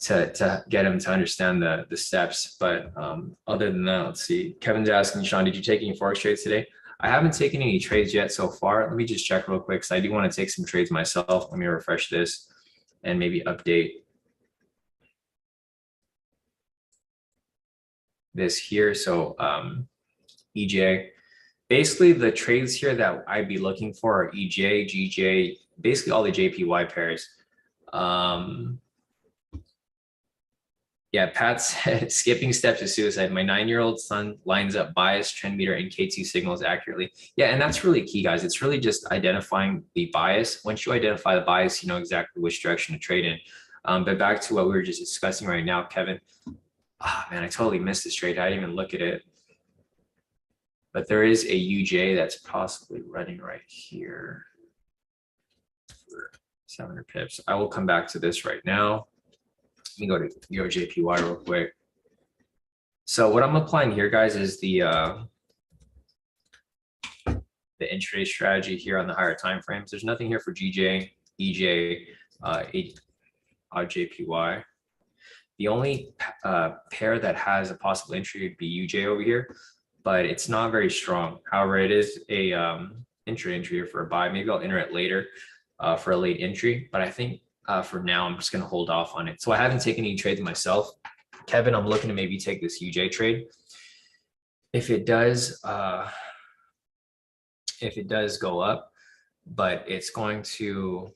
to get him to understand the steps. But other than that, let's see. Kevin's asking, Sean, did you take any Forex trades today? I haven't taken any trades yet so far. Let me just check real quick because I do want to take some trades myself. Let me refresh this and maybe update this here. So EJ, basically the trades here that I'd be looking for are EJ, GJ, basically all the JPY pairs. Yeah, Pat said skipping steps is suicide. My 9-year-old son lines up bias, trend meter, and K2 signals accurately. Yeah, and that's really key, guys. It's really just identifying the bias. Once you identify the bias, you know exactly which direction to trade in. But back to what we were just discussing right now, Kevin. Ah, man, I totally missed this trade. I didn't even look at it. But there is a UJ that's possibly running right here for 700 pips. I will come back to this right now. Let me go to JPY real quick. So what I'm applying here, guys, is the intraday strategy here on the higher time frames. There's nothing here for GJ, EJ, JPY. The only pair that has a possible entry would be UJ over here, but it's not very strong. However, it is a entry here for a buy. Maybe I'll enter it later for a late entry, but I think for now, I'm just going to hold off on it. So I haven't taken any trades myself. Kevin, I'm looking to maybe take this UJ trade. If it does go up, but it's going to.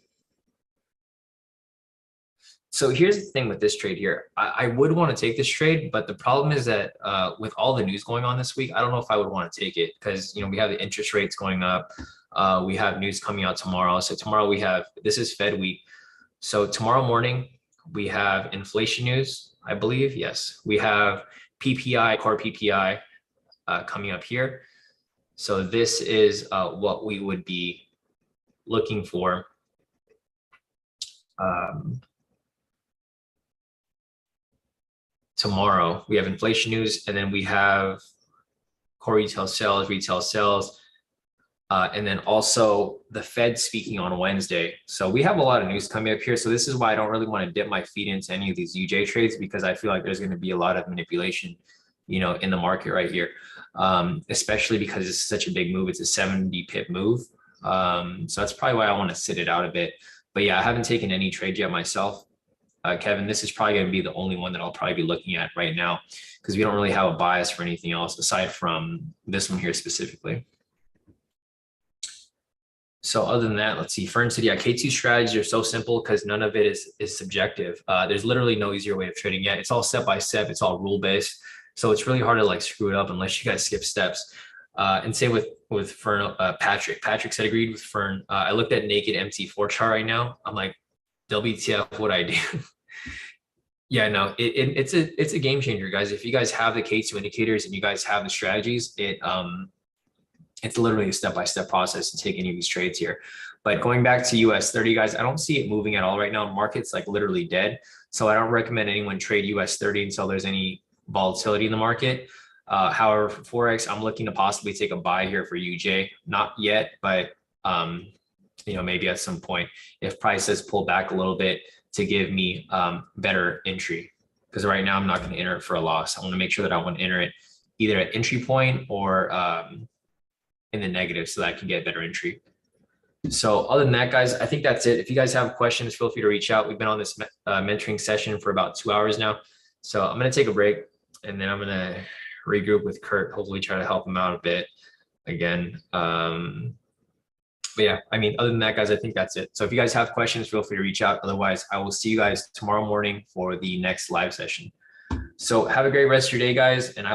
So here's the thing with this trade here. I would want to take this trade, but the problem is that with all the news going on this week, I don't know if I would want to take it because, you know, we have the interest rates going up. We have news coming out tomorrow. So tomorrow this is Fed week. So tomorrow morning, we have inflation news, I believe. Yes, we have PPI, core PPI coming up here. So this is what we would be looking for. Tomorrow, we have inflation news, and then we have core retail sales, and then also the Fed speaking on Wednesday. So we have a lot of news coming up here. So this is why I don't really want to dip my feet into any of these UJ trades, because I feel like there's going to be a lot of manipulation, you know, in the market right here, especially because it's such a big move. It's a 70 pip move. So that's probably why I want to sit it out a bit. But yeah, I haven't taken any trades yet myself. Kevin, this is probably going to be the only one that I'll probably be looking at right now because we don't really have a bias for anything else aside from this one here specifically. So other than that, let's see. Fern said, yeah, K2 strategies are so simple because none of it is subjective. There's literally no easier way of trading yet. It's all step by step. It's all rule based. So it's really hard to like screw it up unless you guys skip steps. And same with Fern, Patrick. Patrick said agreed with Fern. I looked at naked MT4 chart right now. I'm like, WTF, what I do? Yeah, no, it's a game changer, guys. If you guys have the K2 indicators and you guys have the strategies, it's literally a step-by-step process to take any of these trades here. But going back to US 30, guys, I don't see it moving at all right now. Market's like literally dead. So I don't recommend anyone trade US 30 until there's any volatility in the market. However, for Forex, I'm looking to possibly take a buy here for UJ. Not yet, but maybe at some point if prices pull back a little bit to give me better entry. Because right now I'm not going to enter it for a loss. I want to make sure that I want to enter it either at entry point or in the negative so that I can get better entry. So other than that, guys, I think that's it. If you guys have questions, feel free to reach out. We've been on this mentoring session for about 2 hours now. So I'm going to take a break and then I'm going to regroup with Kurt, hopefully try to help him out a bit again. But yeah, I mean, other than that, guys, I think that's it. So if you guys have questions, feel free to reach out. Otherwise, I will see you guys tomorrow morning for the next live session. So have a great rest of your day, guys. And